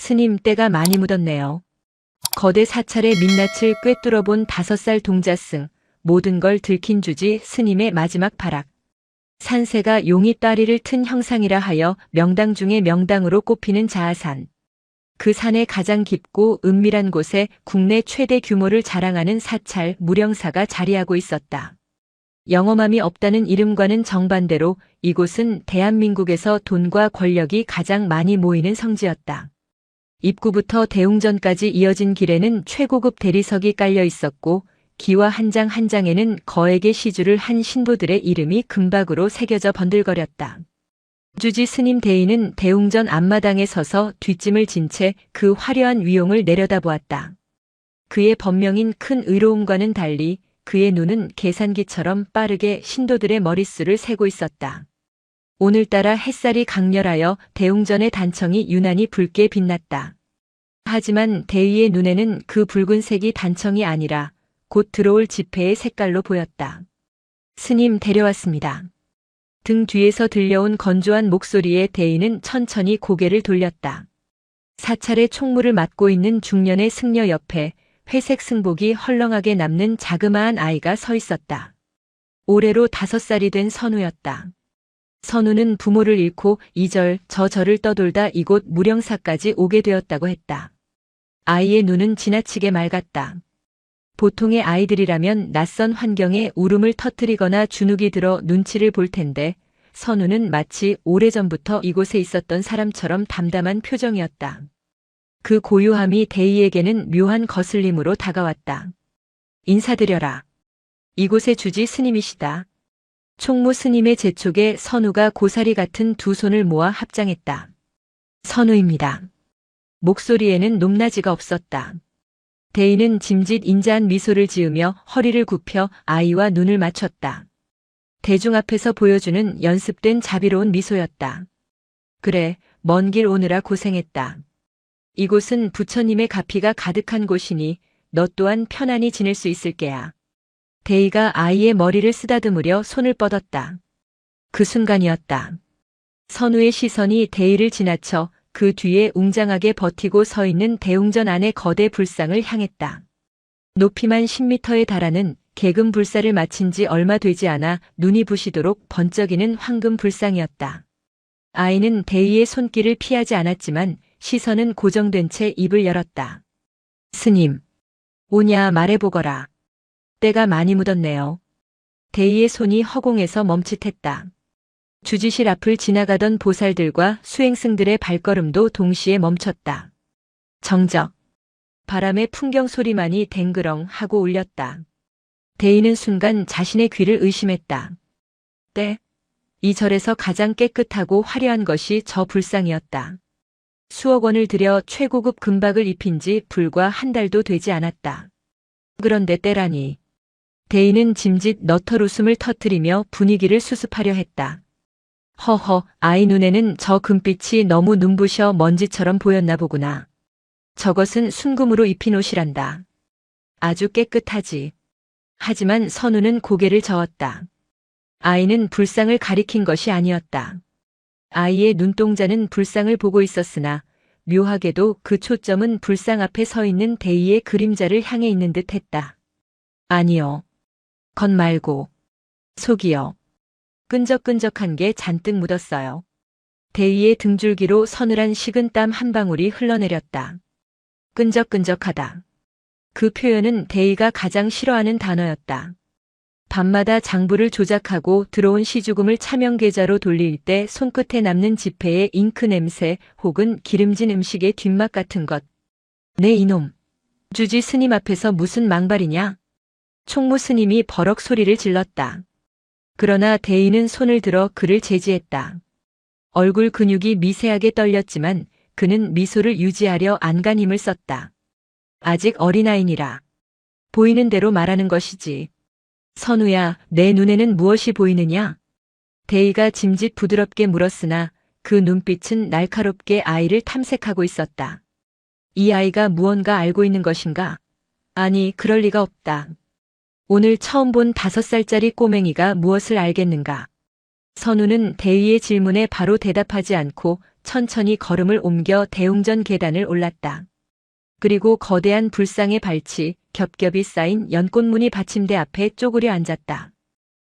스님, 때가 많이 묻었네요. 거대 사찰의 민낯을 꿰뚫어본 5살 동자승, 모든 걸 들킨 주지 스님의 마지막 발악. 산세가 용이 따리를 튼 형상이라 하여 명당 중에 명당으로 꼽히는 자아산. 그 산의 가장 깊고 은밀한 곳에 국내 최대 규모를 자랑하는 사찰 무령사가 자리하고 있었다. 영험함이 없다는 이름과는 정반대로 이곳은 대한민국에서 돈과 권력이 가장 많이 모이는 성지였다. 입구부터 대웅전까지 이어진 길에는 최고급 대리석이 깔려 있었고 기와 한 장 한 장에는 거액의 시주를 한 신부들의 이름이 금박으로 새겨져 번들거렸다. 주지 스님 대인은 대웅전 앞마당에 서서 뒷짐을 진 채 그 화려한 위용을 내려다보았다. 그의 번명인 큰 의로움과는 달리 그의 눈은 계산기처럼 빠르게 신도들의 머릿수를 세고 있었다. 오늘따라 햇살이 강렬하여 대웅전의 단청이 유난히 붉게 빛났다. 하지만 대의의 눈에는 그 붉은색이 단청이 아니라 곧 들어올 지폐의 색깔로 보였다. 스님, 데려왔습니다. 등 뒤에서 들려온 건조한 목소리에 대인은 천천히 고개를 돌렸다. 사찰의 총무를 맡고 있는 중년의 승려 옆에 회색 승복이 헐렁하게 남는 자그마한 아이가 서 있었다. 올해로 5살이 된 선우였다. 선우는 부모를 잃고 이절 저절을 떠돌다 이곳 무령사까지 오게 되었다고 했다. 아이의 눈은 지나치게 맑았다. 보통의 아이들이라면 낯선 환경에 울음을 터뜨리거나 주눅이 들어 눈치를 볼 텐데 선우는 마치 오래전부터 이곳에 있었던 사람처럼 담담한 표정이었다. 그 고요함이 대의에게는 묘한 거슬림으로 다가왔다. 인사드려라. 이곳의 주지 스님이시다. 총무 스님의 재촉에 선우가 고사리 같은 두 손을 모아 합장했다. 선우입니다. 목소리에는 높낮이가 없었다. 대인은 짐짓 인자한 미소를 지으며 허리를 굽혀 아이와 눈을 맞췄다. 대중 앞에서 보여주는 연습된 자비로운 미소였다. 그래, 먼 길 오느라 고생했다. 이곳은 부처님의 가피가 가득한 곳이니 너 또한 편안히 지낼 수 있을 게야. 대의가 아이의 머리를 쓰다듬으려 손을 뻗었다. 그 순간이었다. 선우의 시선이 대의를 지나쳐 그 뒤에 웅장하게 버티고 서 있는 대웅전 안의 거대 불상을 향했다. 높이만 10m에 달하는 개금 불사를 마친 지 얼마 되지 않아 눈이 부시도록 번쩍이는 황금 불상이었다. 아이는 대의의 손길을 피하지 않았지만 시선은 고정된 채 입을 열었다. 스님, 오냐 말해보거라. 때가 많이 묻었네요. 대의의 손이 허공에서 멈칫했다. 주지실 앞을 지나가던 보살들과 수행승들의 발걸음도 동시에 멈췄다. 정적. 바람의 풍경 소리만이 댕그렁 하고 울렸다. 대인은 순간 자신의 귀를 의심했다. 때. 이 절에서 가장 깨끗하고 화려한 것이 저 불상이었다. 수억 원을 들여 최고급 금박을 입힌 지 불과 한 달도 되지 않았다. 그런데 때라니. 대인은 짐짓 너털 웃음을 터뜨리며 분위기를 수습하려 했다. 허허, 아이 눈에는 저 금빛이 너무 눈부셔 먼지처럼 보였나 보구나. 저것은 순금으로 입힌 옷이란다. 아주 깨끗하지. 하지만 선우는 고개를 저었다. 아이는 불상을 가리킨 것이 아니었다. 아이의 눈동자는 불상을 보고 있었으나 묘하게도 그 초점은 불상 앞에 서 있는 대의의 그림자를 향해 있는 듯 했다. 아니요. 겉 말고 속이요. 끈적끈적한 게 잔뜩 묻었어요. 대의의 등줄기로 서늘한 식은땀 한 방울이 흘러내렸다. 끈적끈적하다. 그 표현은 대의가 가장 싫어하는 단어였다. 밤마다 장부를 조작하고 들어온 시주금을 차명계좌로 돌릴 때 손끝에 남는 지폐의 잉크 냄새 혹은 기름진 음식의 뒷맛 같은 것. 네 이놈. 주지 스님 앞에서 무슨 망발이냐? 총무 스님이 버럭 소리를 질렀다. 그러나 대인은 손을 들어 그를 제지했다. 얼굴 근육이 미세하게 떨렸지만 그는 미소를 유지하려 안간 힘을 썼다. 아직 어린아이니라. 보이는 대로 말하는 것이지. 선우야, 내 눈에는 무엇이 보이느냐? 대의가 짐짓 부드럽게 물었으나 그 눈빛은 날카롭게 아이를 탐색하고 있었다. 이 아이가 무언가 알고 있는 것인가? 아니, 그럴 리가 없다. 오늘 처음 본 5살짜리 꼬맹이가 무엇을 알겠는가? 선우는 대의의 질문에 바로 대답하지 않고 천천히 걸음을 옮겨 대웅전 계단을 올랐다. 그리고 거대한 불상의 발치, 겹겹이 쌓인 연꽃무늬 받침대 앞에 쪼그려 앉았다.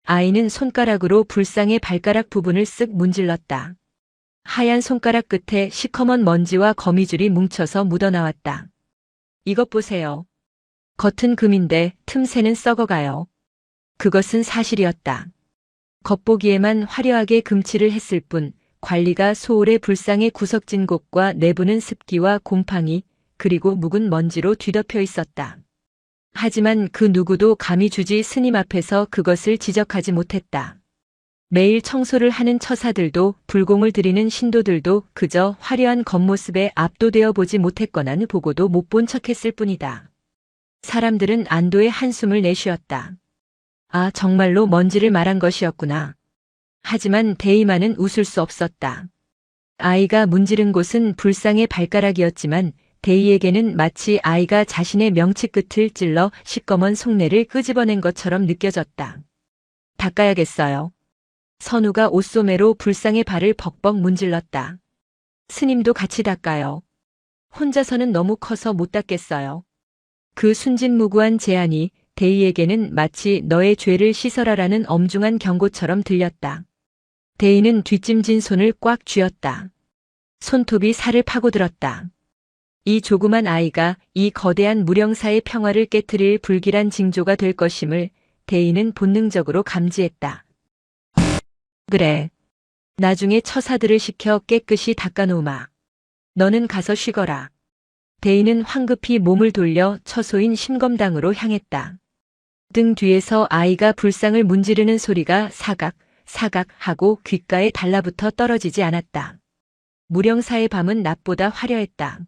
아이는 손가락으로 불상의 발가락 부분을 쓱 문질렀다. 하얀 손가락 끝에 시커먼 먼지와 거미줄이 뭉쳐서 묻어나왔다. 이것 보세요. 겉은 금인데 틈새는 썩어가요. 그것은 사실이었다. 겉보기에만 화려하게 금칠을 했을 뿐 관리가 소홀해 불상의 구석진 곳과 내부는 습기와 곰팡이 그리고 묵은 먼지로 뒤덮여 있었다. 하지만 그 누구도 감히 주지 스님 앞에서 그것을 지적하지 못했다. 매일 청소를 하는 처사들도 불공을 드리는 신도들도 그저 화려한 겉모습에 압도되어 보지 못했거나 보고도 못 본 척했을 뿐이다. 사람들은 안도의 한숨을 내쉬었다. 아, 정말로 먼지를 말한 것이었구나. 하지만 데이만은 웃을 수 없었다. 아이가 문지른 곳은 불상의 발가락이었지만 데이에게는 마치 아이가 자신의 명치 끝을 찔러 시꺼먼 속내를 끄집어낸 것처럼 느껴졌다. 닦아야겠어요. 선우가 옷소매로 불상의 발을 벅벅 문질렀다. 스님도 같이 닦아요. 혼자서는 너무 커서 못 닦겠어요. 그 순진무구한 제안이 데이에게는 마치 너의 죄를 씻어라라는 엄중한 경고처럼 들렸다. 데이는 뒷짐진 손을 꽉 쥐었다. 손톱이 살을 파고들었다. 이 조그만 아이가 이 거대한 무령사의 평화를 깨트릴 불길한 징조가 될 것임을 데이는 본능적으로 감지했다. 그래. 나중에 처사들을 시켜 깨끗이 닦아놓으마. 너는 가서 쉬거라. 데이는 황급히 몸을 돌려 처소인 심검당으로 향했다. 등 뒤에서 아이가 불상을 문지르는 소리가 사각, 사각 하고 귓가에 달라붙어 떨어지지 않았다. 무령사의 밤은 낮보다 화려했다.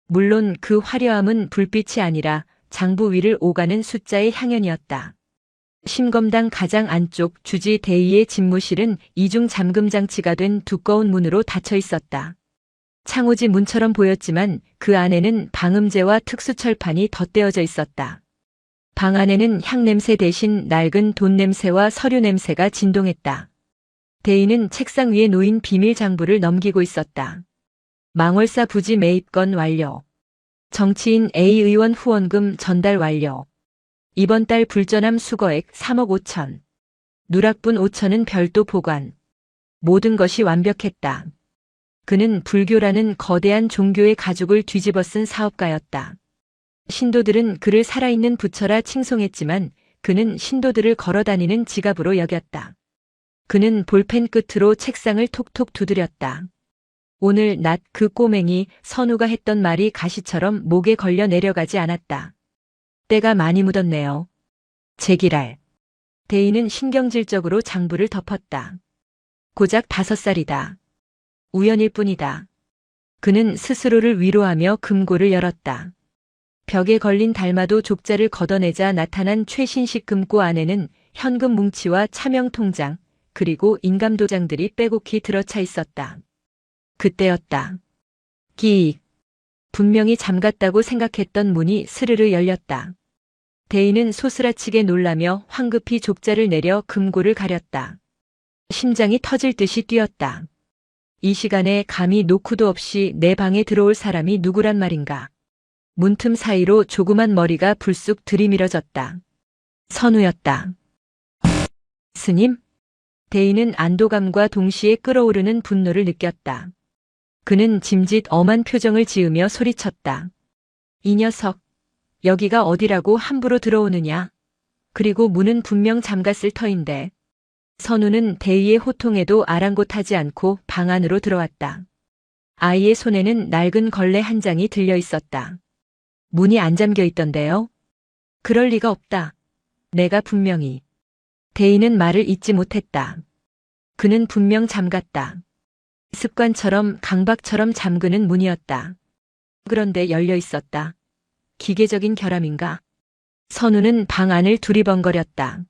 물론 그 화려함은 불빛이 아니라 장부 위를 오가는 숫자의 향연이었다. 심검당 가장 안쪽 주지 대이의 집무실은 이중 잠금 장치가 된 두꺼운 문으로 닫혀 있었다. 창호지 문처럼 보였지만 그 안에는 방음제와 특수철판이 덧대어져 있었다. 방 안에는 향냄새 대신 낡은 돈 냄새와 서류 냄새가 진동했다. 대인은 책상 위에 놓인 비밀 장부를 넘기고 있었다. 망월사 부지 매입건 완료. 정치인 A 의원 후원금 전달 완료. 이번 달 불전함 수거액 3억 5천. 누락분 5천은 별도 보관. 모든 것이 완벽했다. 그는 불교라는 거대한 종교의 가죽을 뒤집어 쓴 사업가였다. 신도들은 그를 살아있는 부처라 칭송했지만 그는 신도들을 걸어다니는 지갑으로 여겼다. 그는 볼펜 끝으로 책상을 톡톡 두드렸다. 오늘 낮 그 꼬맹이 선우가 했던 말이 가시처럼 목에 걸려 내려가지 않았다. 때가 많이 묻었네요. 제기랄. 대인은 신경질적으로 장부를 덮었다. 고작 5살이다. 우연일 뿐이다. 그는 스스로를 위로하며 금고를 열었다. 벽에 걸린 달마도 족자를 걷어내자 나타난 최신식 금고 안에는 현금 뭉치와 차명 통장, 그리고 인감 도장들이 빼곡히 들어차 있었다. 그때였다. 끼익. 분명히 잠갔다고 생각했던 문이 스르르 열렸다. 대인은 소스라치게 놀라며 황급히 족자를 내려 금고를 가렸다. 심장이 터질 듯이 뛰었다. 이 시간에 감히 노크도 없이 내 방에 들어올 사람이 누구란 말인가. 문틈 사이로 조그만 머리가 불쑥 들이밀어졌다. 선우였다. 스님? 대인은 안도감과 동시에 끓어오르는 분노를 느꼈다. 그는 짐짓 엄한 표정을 지으며 소리쳤다. 이 녀석, 여기가 어디라고 함부로 들어오느냐? 그리고 문은 분명 잠갔을 터인데. 선우는 대의의 호통에도 아랑곳하지 않고 방 안으로 들어왔다. 아이의 손에는 낡은 걸레 한 장이 들려 있었다. 문이 안 잠겨 있던데요? 그럴 리가 없다. 내가 분명히. 대인은 말을 잇지 못했다. 그는 분명 잠갔다. 습관처럼 강박처럼 잠그는 문이었다. 그런데 열려 있었다. 기계적인 결함인가? 선우는 방 안을 두리번거렸다.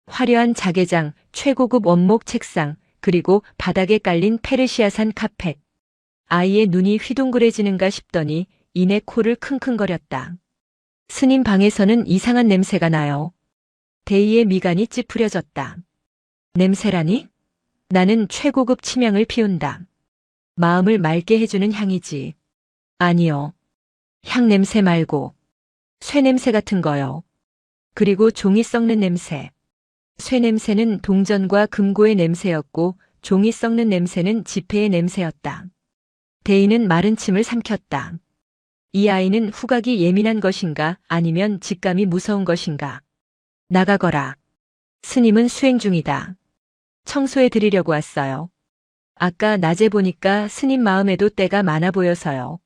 화려한 자개장, 최고급 원목 책상, 그리고 바닥에 깔린 페르시아산 카펫. 아이의 눈이 휘둥그레지는가 싶더니 이내 코를 킁킁거렸다. 스님 방에서는 이상한 냄새가 나요. 대이의 미간이 찌푸려졌다. 냄새라니? 나는 최고급 치명을 피운다. 마음을 맑게 해주는 향이지. 아니요. 향 냄새 말고 쇠 냄새 같은 거요. 그리고 종이 썩는 냄새. 쇠 냄새는 동전과 금고의 냄새였고 종이 썩는 냄새는 지폐의 냄새였다. 대인은 마른 침을 삼켰다. 이 아이는 후각이 예민한 것인가 아니면 직감이 무서운 것인가. 나가거라. 스님은 수행 중이다. 청소해 드리려고 왔어요. 아까 낮에 보니까 스님 마음에도 때가 많아 보여서요.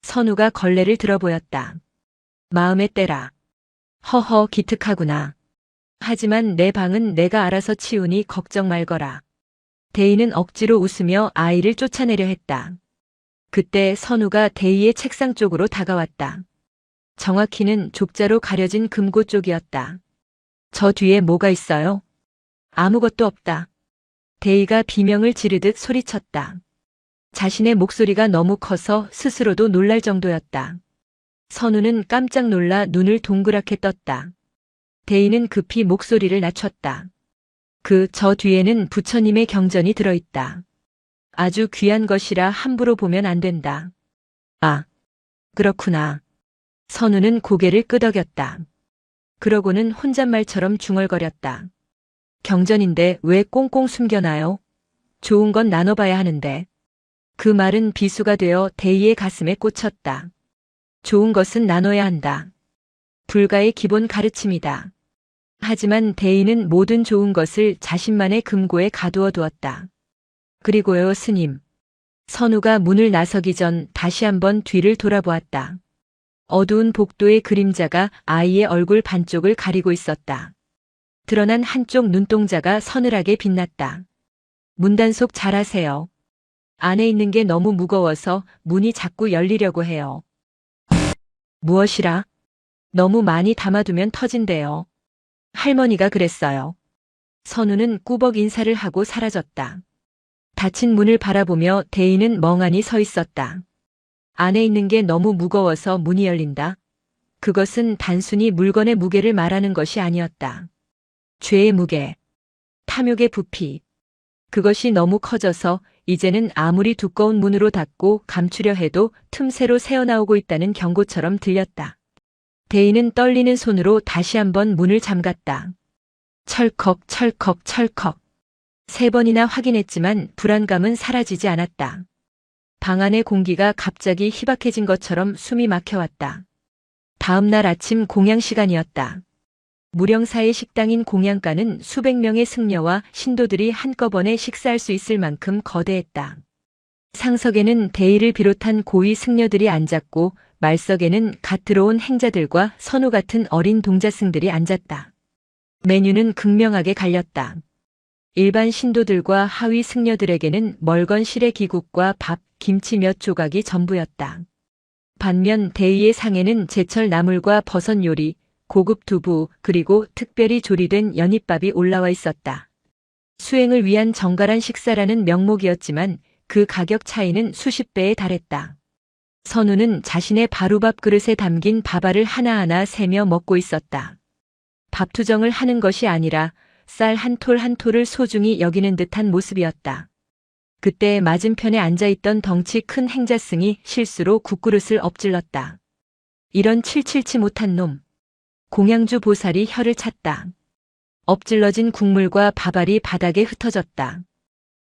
선우가 걸레를 들어 보였다. 마음의 때라. 허허 기특하구나. 하지만 내 방은 내가 알아서 치우니 걱정 말거라. 대인은 억지로 웃으며 아이를 쫓아내려 했다. 그때 선우가 대희의 책상 쪽으로 다가왔다. 정확히는 족자로 가려진 금고 쪽이었다. 저 뒤에 뭐가 있어요? 아무것도 없다. 대희가 비명을 지르듯 소리쳤다. 자신의 목소리가 너무 커서 스스로도 놀랄 정도였다. 선우는 깜짝 놀라 눈을 동그랗게 떴다. 대인은 급히 목소리를 낮췄다. 저 뒤에는 부처님의 경전이 들어있다. 아주 귀한 것이라 함부로 보면 안 된다. 아, 그렇구나. 선우는 고개를 끄덕였다. 그러고는 혼잣말처럼 중얼거렸다. 경전인데 왜 꽁꽁 숨겨놔요? 좋은 건 나눠봐야 하는데. 그 말은 비수가 되어 대희의 가슴에 꽂혔다. 좋은 것은 나눠야 한다. 불가의 기본 가르침이다. 하지만 대인은 모든 좋은 것을 자신만의 금고에 가두어 두었다. 그리고요, 스님. 선우가 문을 나서기 전 다시 한번 뒤를 돌아보았다. 어두운 복도의 그림자가 아이의 얼굴 반쪽을 가리고 있었다. 드러난 한쪽 눈동자가 서늘하게 빛났다. 문단속 잘하세요. 안에 있는 게 너무 무거워서 문이 자꾸 열리려고 해요. 무엇이라? 너무 많이 담아두면 터진대요. 할머니가 그랬어요. 선우는 꾸벅 인사를 하고 사라졌다. 닫힌 문을 바라보며 대인은 멍하니 서 있었다. 안에 있는 게 너무 무거워서 문이 열린다. 그것은 단순히 물건의 무게를 말하는 것이 아니었다. 죄의 무게, 탐욕의 부피. 그것이 너무 커져서 이제는 아무리 두꺼운 문으로 닫고 감추려 해도 틈새로 새어나오고 있다는 경고처럼 들렸다. 대인은 떨리는 손으로 다시 한번 문을 잠갔다. 철컥 철컥 철컥. 3번이나 확인했지만 불안감은 사라지지 않았다. 방 안의 공기가 갑자기 희박해진 것처럼 숨이 막혀왔다. 다음 날 아침 공양 시간이었다. 무령사의 식당인 공양가는 수백 명의 승려와 신도들이 한꺼번에 식사할 수 있을 만큼 거대했다. 상석에는 대의를 비롯한 고위 승려들이 앉았고 말석에는 갓 들어온 행자들과 선우 같은 어린 동자승들이 앉았다. 메뉴는 극명하게 갈렸다. 일반 신도들과 하위 승려들에게는 멀건 시래 기국과 밥, 김치 몇 조각이 전부였다. 반면 대의의 상에는 제철 나물과 버섯 요리, 고급 두부, 그리고 특별히 조리된 연잎밥이 올라와 있었다. 수행을 위한 정갈한 식사라는 명목이었지만 그 가격 차이는 수십 배에 달했다. 선우는 자신의 바루밥 그릇에 담긴 밥알을 하나하나 세며 먹고 있었다. 밥투정을 하는 것이 아니라 쌀 한 톨 한 톨을 소중히 여기는 듯한 모습이었다. 그때 맞은편에 앉아있던 덩치 큰 행자승이 실수로 국그릇을 엎질렀다. 이런 칠칠치 못한 놈. 공양주 보살이 혀를 찼다. 엎질러진 국물과 밥알이 바닥에 흩어졌다.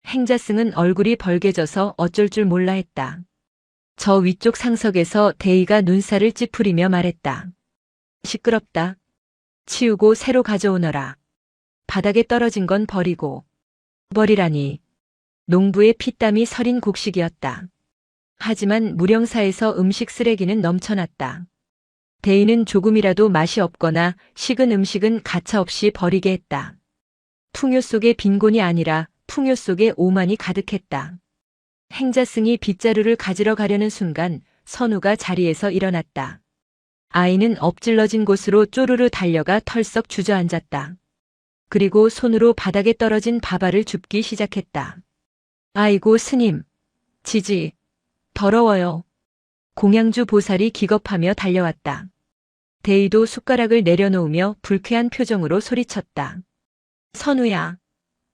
행자승은 얼굴이 벌개져서 어쩔 줄 몰라 했다. 저 위쪽 상석에서 대의가 눈살을 찌푸리며 말했다. 시끄럽다. 치우고 새로 가져오너라. 바닥에 떨어진 건 버리고. 버리라니. 농부의 피땀이 서린 곡식이었다. 하지만 무령사에서 음식 쓰레기는 넘쳐났다. 대인은 조금이라도 맛이 없거나 식은 음식은 가차없이 버리게 했다. 풍요 속에 빈곤이 아니라 풍요 속에 오만이 가득했다. 행자승이 빗자루를 가지러 가려는 순간 선우가 자리에서 일어났다. 아이는 엎질러진 곳으로 쪼르르 달려가 털썩 주저앉았다. 그리고 손으로 바닥에 떨어진 밥알을 줍기 시작했다. 아이고 스님, 지지, 더러워요. 공양주 보살이 기겁하며 달려왔다. 대의도 숟가락을 내려놓으며 불쾌한 표정으로 소리쳤다. 선우야,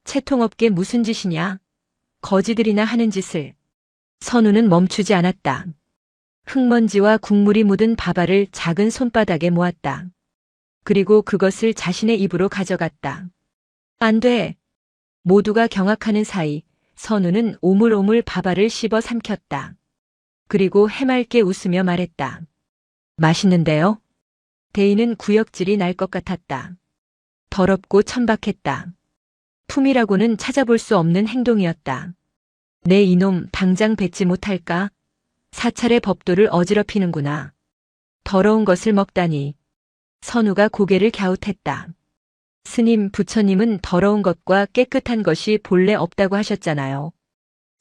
채통업계 무슨 짓이냐? 거지들이나 하는 짓을. 선우는 멈추지 않았다. 흙먼지와 국물이 묻은 밥알을 작은 손바닥에 모았다. 그리고 그것을 자신의 입으로 가져갔다. 안 돼. 모두가 경악하는 사이 선우는 오물오물 밥알을 씹어 삼켰다. 그리고 해맑게 웃으며 말했다. 맛있는데요? 대인은 구역질이 날 것 같았다. 더럽고 천박했다. 품이라고는 찾아볼 수 없는 행동이었다. 내 이놈 당장 뱉지 못할까? 사찰의 법도를 어지럽히는구나. 더러운 것을 먹다니. 선우가 고개를 갸웃했다. 스님, 부처님은 더러운 것과 깨끗한 것이 본래 없다고 하셨잖아요.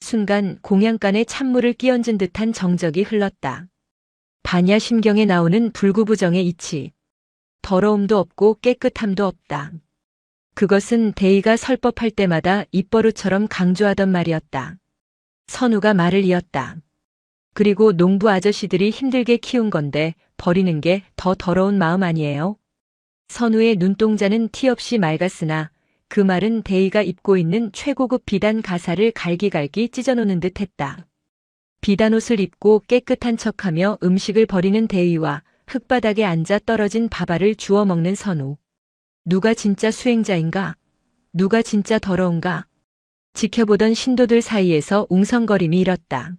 순간 공양간에 찬물을 끼얹은 듯한 정적이 흘렀다. 반야심경에 나오는 불구부정의 이치. 더러움도 없고 깨끗함도 없다. 그것은 대의가 설법할 때마다 입버릇처럼 강조하던 말이었다. 선우가 말을 이었다. 그리고 농부 아저씨들이 힘들게 키운 건데 버리는 게 더 더러운 마음 아니에요? 선우의 눈동자는 티 없이 맑았으나 그 말은 대의가 입고 있는 최고급 비단 가사를 갈기갈기 찢어놓는 듯 했다. 비단 옷을 입고 깨끗한 척하며 음식을 버리는 대의와 흙바닥에 앉아 떨어진 밥알을 주워 먹는 선우. 누가 진짜 수행자인가? 누가 진짜 더러운가? 지켜보던 신도들 사이에서 웅성거림이 일었다.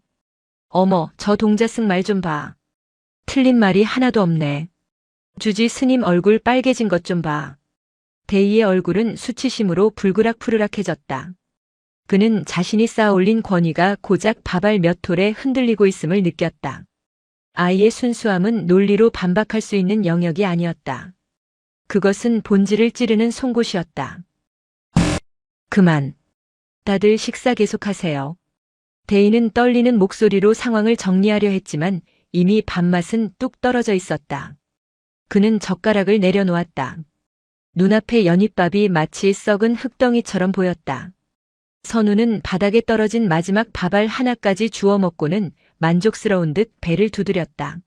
어머, 저 동자승 말 좀 봐. 틀린 말이 하나도 없네. 주지 스님 얼굴 빨개진 것 좀 봐. 대의의 얼굴은 수치심으로 불그락푸르락해졌다. 그는 자신이 쌓아올린 권위가 고작 밥알 몇 톨에 흔들리고 있음을 느꼈다. 아이의 순수함은 논리로 반박할 수 있는 영역이 아니었다. 그것은 본질을 찌르는 송곳이었다. 그만. 다들 식사 계속하세요. 대인은 떨리는 목소리로 상황을 정리하려 했지만 이미 밥맛은 뚝 떨어져 있었다. 그는 젓가락을 내려놓았다. 눈앞의 연잎밥이 마치 썩은 흙덩이처럼 보였다. 선우는 바닥에 떨어진 마지막 밥알 하나까지 주워 먹고는 만족스러운 듯 배를 두드렸다.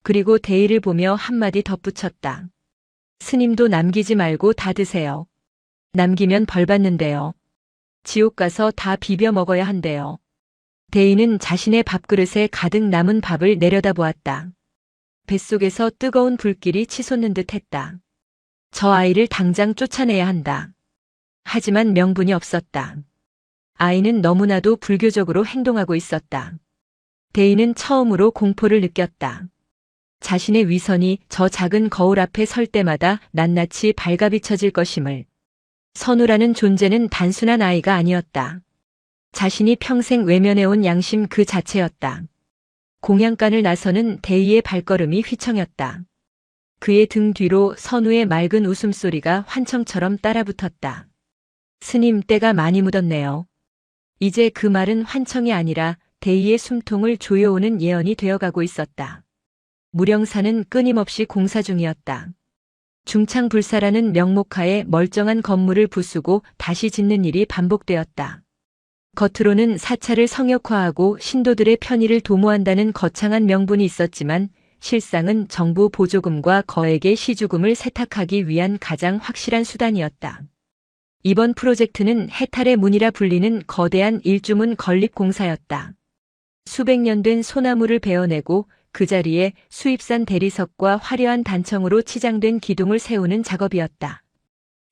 그리고 대의를 보며 한마디 덧붙였다. 스님도 남기지 말고 다 드세요. 남기면 벌 받는데요. 지옥 가서 다 비벼 먹어야 한대요. 대인은 자신의 밥그릇에 가득 남은 밥을 내려다보았다. 뱃속에서 뜨거운 불길이 치솟는 듯 했다. 저 아이를 당장 쫓아내야 한다. 하지만 명분이 없었다. 아이는 너무나도 불교적으로 행동하고 있었다. 대인은 처음으로 공포를 느꼈다. 자신의 위선이 저 작은 거울 앞에 설 때마다 낱낱이 발가비쳐질 것임을. 선우라는 존재는 단순한 아이가 아니었다. 자신이 평생 외면해온 양심 그 자체였다. 공양간을 나서는 대의의 발걸음이 휘청였다. 그의 등 뒤로 선우의 맑은 웃음소리가 환청처럼 따라붙었다. 스님, 때가 많이 묻었네요. 이제 그 말은 환청이 아니라 대의의 숨통을 조여오는 예언이 되어가고 있었다. 무령사는 끊임없이 공사 중이었다. 중창불사라는 명목하에 멀쩡한 건물을 부수고 다시 짓는 일이 반복되었다. 겉으로는 사찰을 성역화하고 신도들의 편의를 도모한다는 거창한 명분이 있었지만 실상은 정부 보조금과 거액의 시주금을 세탁하기 위한 가장 확실한 수단이었다. 이번 프로젝트는 해탈의 문이라 불리는 거대한 일주문 건립 공사였다. 수백 년 된 소나무를 베어내고 그 자리에 수입산 대리석과 화려한 단청으로 치장된 기둥을 세우는 작업이었다.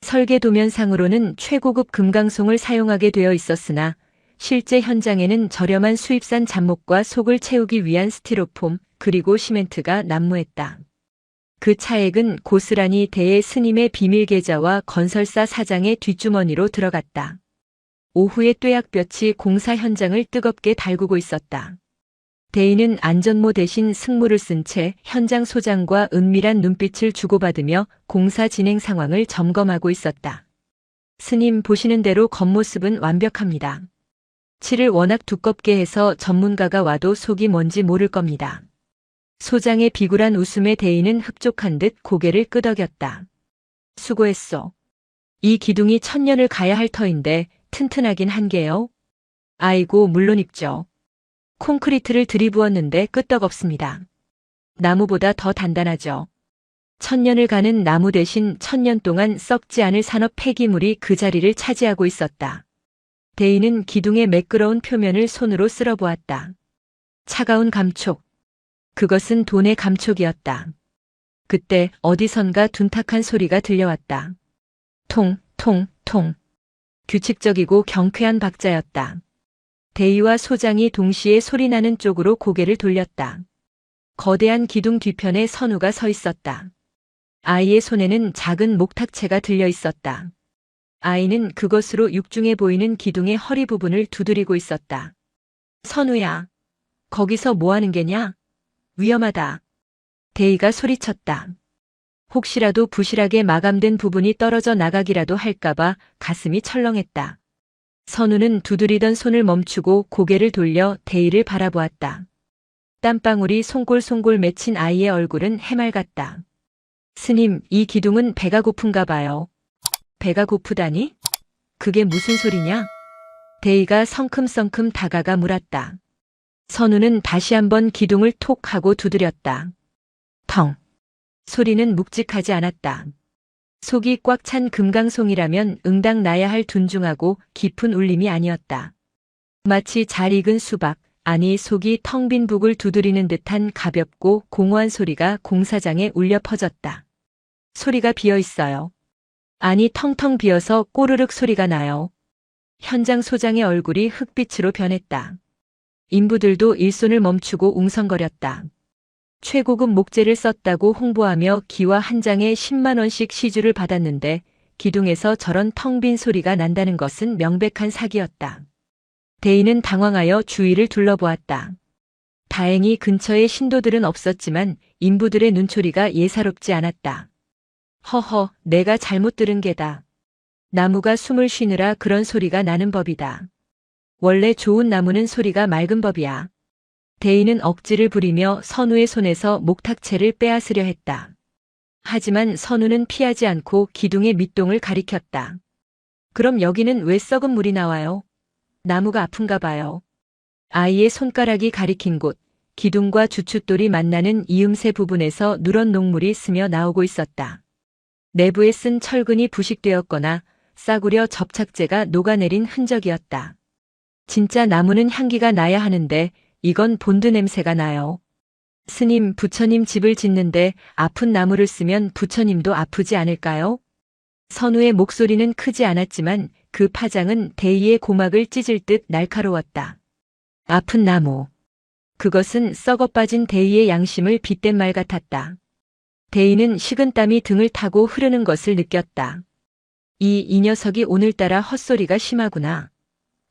설계 도면상으로는 최고급 금강송을 사용하게 되어 있었으나 실제 현장에는 저렴한 수입산 잡목과 속을 채우기 위한 스티로폼 그리고 시멘트가 난무했다. 그 차액은 고스란히 대의 스님의 비밀 계좌와 건설사 사장의 뒷주머니로 들어갔다. 오후의 뙤약볕이 공사 현장을 뜨겁게 달구고 있었다. 대인은 안전모 대신 승무를 쓴 채 현장 소장과 은밀한 눈빛을 주고받으며 공사 진행 상황을 점검하고 있었다. 스님, 보시는 대로 겉모습은 완벽합니다. 칠을 워낙 두껍게 해서 전문가가 와도 속이 뭔지 모를 겁니다. 소장의 비굴한 웃음에 대인은 흡족한 듯 고개를 끄덕였다. 수고했어. 이 기둥이 1000년을 가야 할 터인데 튼튼하긴 한게요. 아이고, 물론 있죠. 콘크리트를 들이부었는데 끄떡없습니다. 나무보다 더 단단하죠. 1000년을 가는 나무 대신 1000년 동안 썩지 않을 산업 폐기물이 그 자리를 차지하고 있었다. 대인은 기둥의 매끄러운 표면을 손으로 쓸어보았다. 차가운 감촉. 그것은 돈의 감촉이었다. 그때 어디선가 둔탁한 소리가 들려왔다. 통, 통, 통. 규칙적이고 경쾌한 박자였다. 대의와 소장이 동시에 소리나는 쪽으로 고개를 돌렸다. 거대한 기둥 뒤편에 선우가 서 있었다. 아이의 손에는 작은 목탁채가 들려 있었다. 아이는 그것으로 육중해 보이는 기둥의 허리 부분을 두드리고 있었다. 선우야, 거기서 뭐 하는 게냐? 위험하다. 대의가 소리쳤다. 혹시라도 부실하게 마감된 부분이 떨어져 나가기라도 할까봐 가슴이 철렁했다. 선우는 두드리던 손을 멈추고 고개를 돌려 대의를 바라보았다. 땀방울이 송골송골 맺힌 아이의 얼굴은 해맑았다. 스님, 이 기둥은 배가 고픈가 봐요. 배가 고프다니? 그게 무슨 소리냐? 대의가 성큼성큼 다가가 물었다. 선우는 다시 한번 기둥을 톡 하고 두드렸다. 텅. 소리는 묵직하지 않았다. 속이 꽉 찬 금강송이라면 응당 나야 할 둔중하고 깊은 울림이 아니었다. 마치 잘 익은 수박, 아니 속이 텅 빈 북을 두드리는 듯한 가볍고 공허한 소리가 공사장에 울려 퍼졌다. 소리가 비어 있어요. 아니 텅텅 비어서 꼬르륵 소리가 나요. 현장 소장의 얼굴이 흑빛으로 변했다. 인부들도 일손을 멈추고 웅성거렸다. 최고급 목재를 썼다고 홍보하며 기와 한 장에 10만 원씩 시주를 받았는데 기둥에서 저런 텅 빈 소리가 난다는 것은 명백한 사기였다. 대인은 당황하여 주위를 둘러보았다. 다행히 근처에 신도들은 없었지만 인부들의 눈초리가 예사롭지 않았다. 허허, 내가 잘못 들은 게다. 나무가 숨을 쉬느라 그런 소리가 나는 법이다. 원래 좋은 나무는 소리가 맑은 법이야. 대인은 억지를 부리며 선우의 손에서 목탁채를 빼앗으려 했다. 하지만 선우는 피하지 않고 기둥의 밑동을 가리켰다. 그럼 여기는 왜 썩은 물이 나와요? 나무가 아픈가 봐요. 아이의 손가락이 가리킨 곳, 기둥과 주춧돌이 만나는 이음새 부분에서 누런 녹물이 스며 나오고 있었다. 내부에 쓴 철근이 부식되었거나 싸구려 접착제가 녹아내린 흔적이었다. 진짜 나무는 향기가 나야 하는데 이건 본드 냄새가 나요. 스님, 부처님 집을 짓는데 아픈 나무를 쓰면 부처님도 아프지 않을까요? 선우의 목소리는 크지 않았지만 그 파장은 대의의 고막을 찢을 듯 날카로웠다. 아픈 나무. 그것은 썩어 빠진 대의의 양심을 빗댄 말 같았다. 대의는 식은땀이 등을 타고 흐르는 것을 느꼈다. 이 녀석이 오늘따라 헛소리가 심하구나.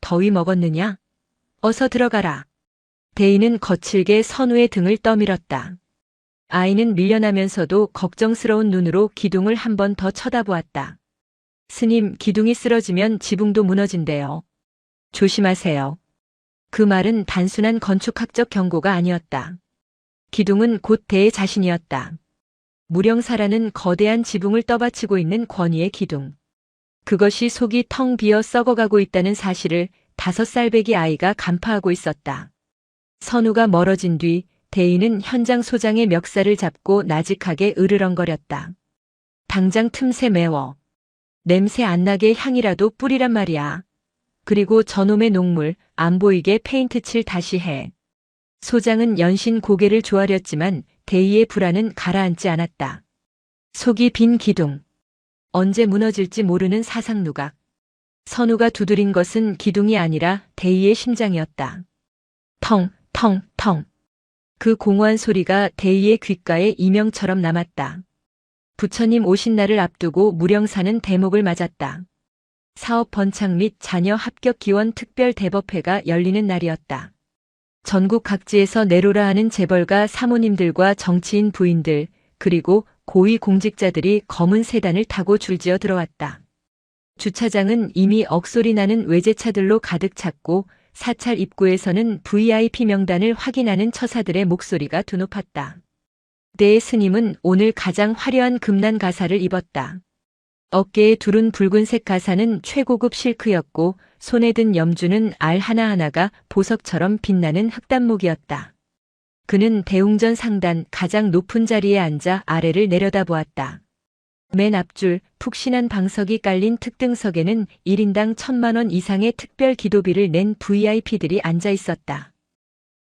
더위 먹었느냐? 어서 들어가라. 대인은 거칠게 선우의 등을 떠밀었다. 아이는 밀려나면서도 걱정스러운 눈으로 기둥을 한 번 더 쳐다보았다. 스님, 기둥이 쓰러지면 지붕도 무너진대요. 조심하세요. 그 말은 단순한 건축학적 경고가 아니었다. 기둥은 곧 대의 자신이었다. 무령사라는 거대한 지붕을 떠받치고 있는 권위의 기둥. 그것이 속이 텅 비어 썩어가고 있다는 사실을 5살배기 아이가 간파하고 있었다. 선우가 멀어진 뒤 대인은 현장 소장의 멱살을 잡고 나직하게 으르렁거렸다. 당장 틈새 메워. 냄새 안 나게 향이라도 뿌리란 말이야. 그리고 저놈의 녹물 안 보이게 페인트 칠 다시 해. 소장은 연신 고개를 조아렸지만 대의의 불안은 가라앉지 않았다. 속이 빈 기둥. 언제 무너질지 모르는 사상누각. 선우가 두드린 것은 기둥이 아니라 대의의 심장이었다. 텅, 텅, 텅. 그 공허한 소리가 대의의 귓가에 이명처럼 남았다. 부처님 오신 날을 앞두고 무령사는 대목을 맞았다. 사업 번창 및 자녀 합격 기원 특별 대법회가 열리는 날이었다. 전국 각지에서 내로라 하는 재벌가 사모님들과 정치인 부인들, 그리고 고위 공직자들이 검은 세단을 타고 줄지어 들어왔다. 주차장은 이미 억소리 나는 외제차들로 가득 찼고 사찰 입구에서는 VIP 명단을 확인하는 처사들의 목소리가 드높았다. 대의 스님은 오늘 가장 화려한 금난 가사를 입었다. 어깨에 두른 붉은색 가사는 최고급 실크였고 손에 든 염주는 알 하나하나가 보석처럼 빛나는 흑단목이었다. 그는 대웅전 상단 가장 높은 자리에 앉아 아래를 내려다보았다. 맨 앞줄 푹신한 방석이 깔린 특등석에는 1인당 1,000만 원 이상의 특별 기도비를 낸 VIP들이 앉아 있었다.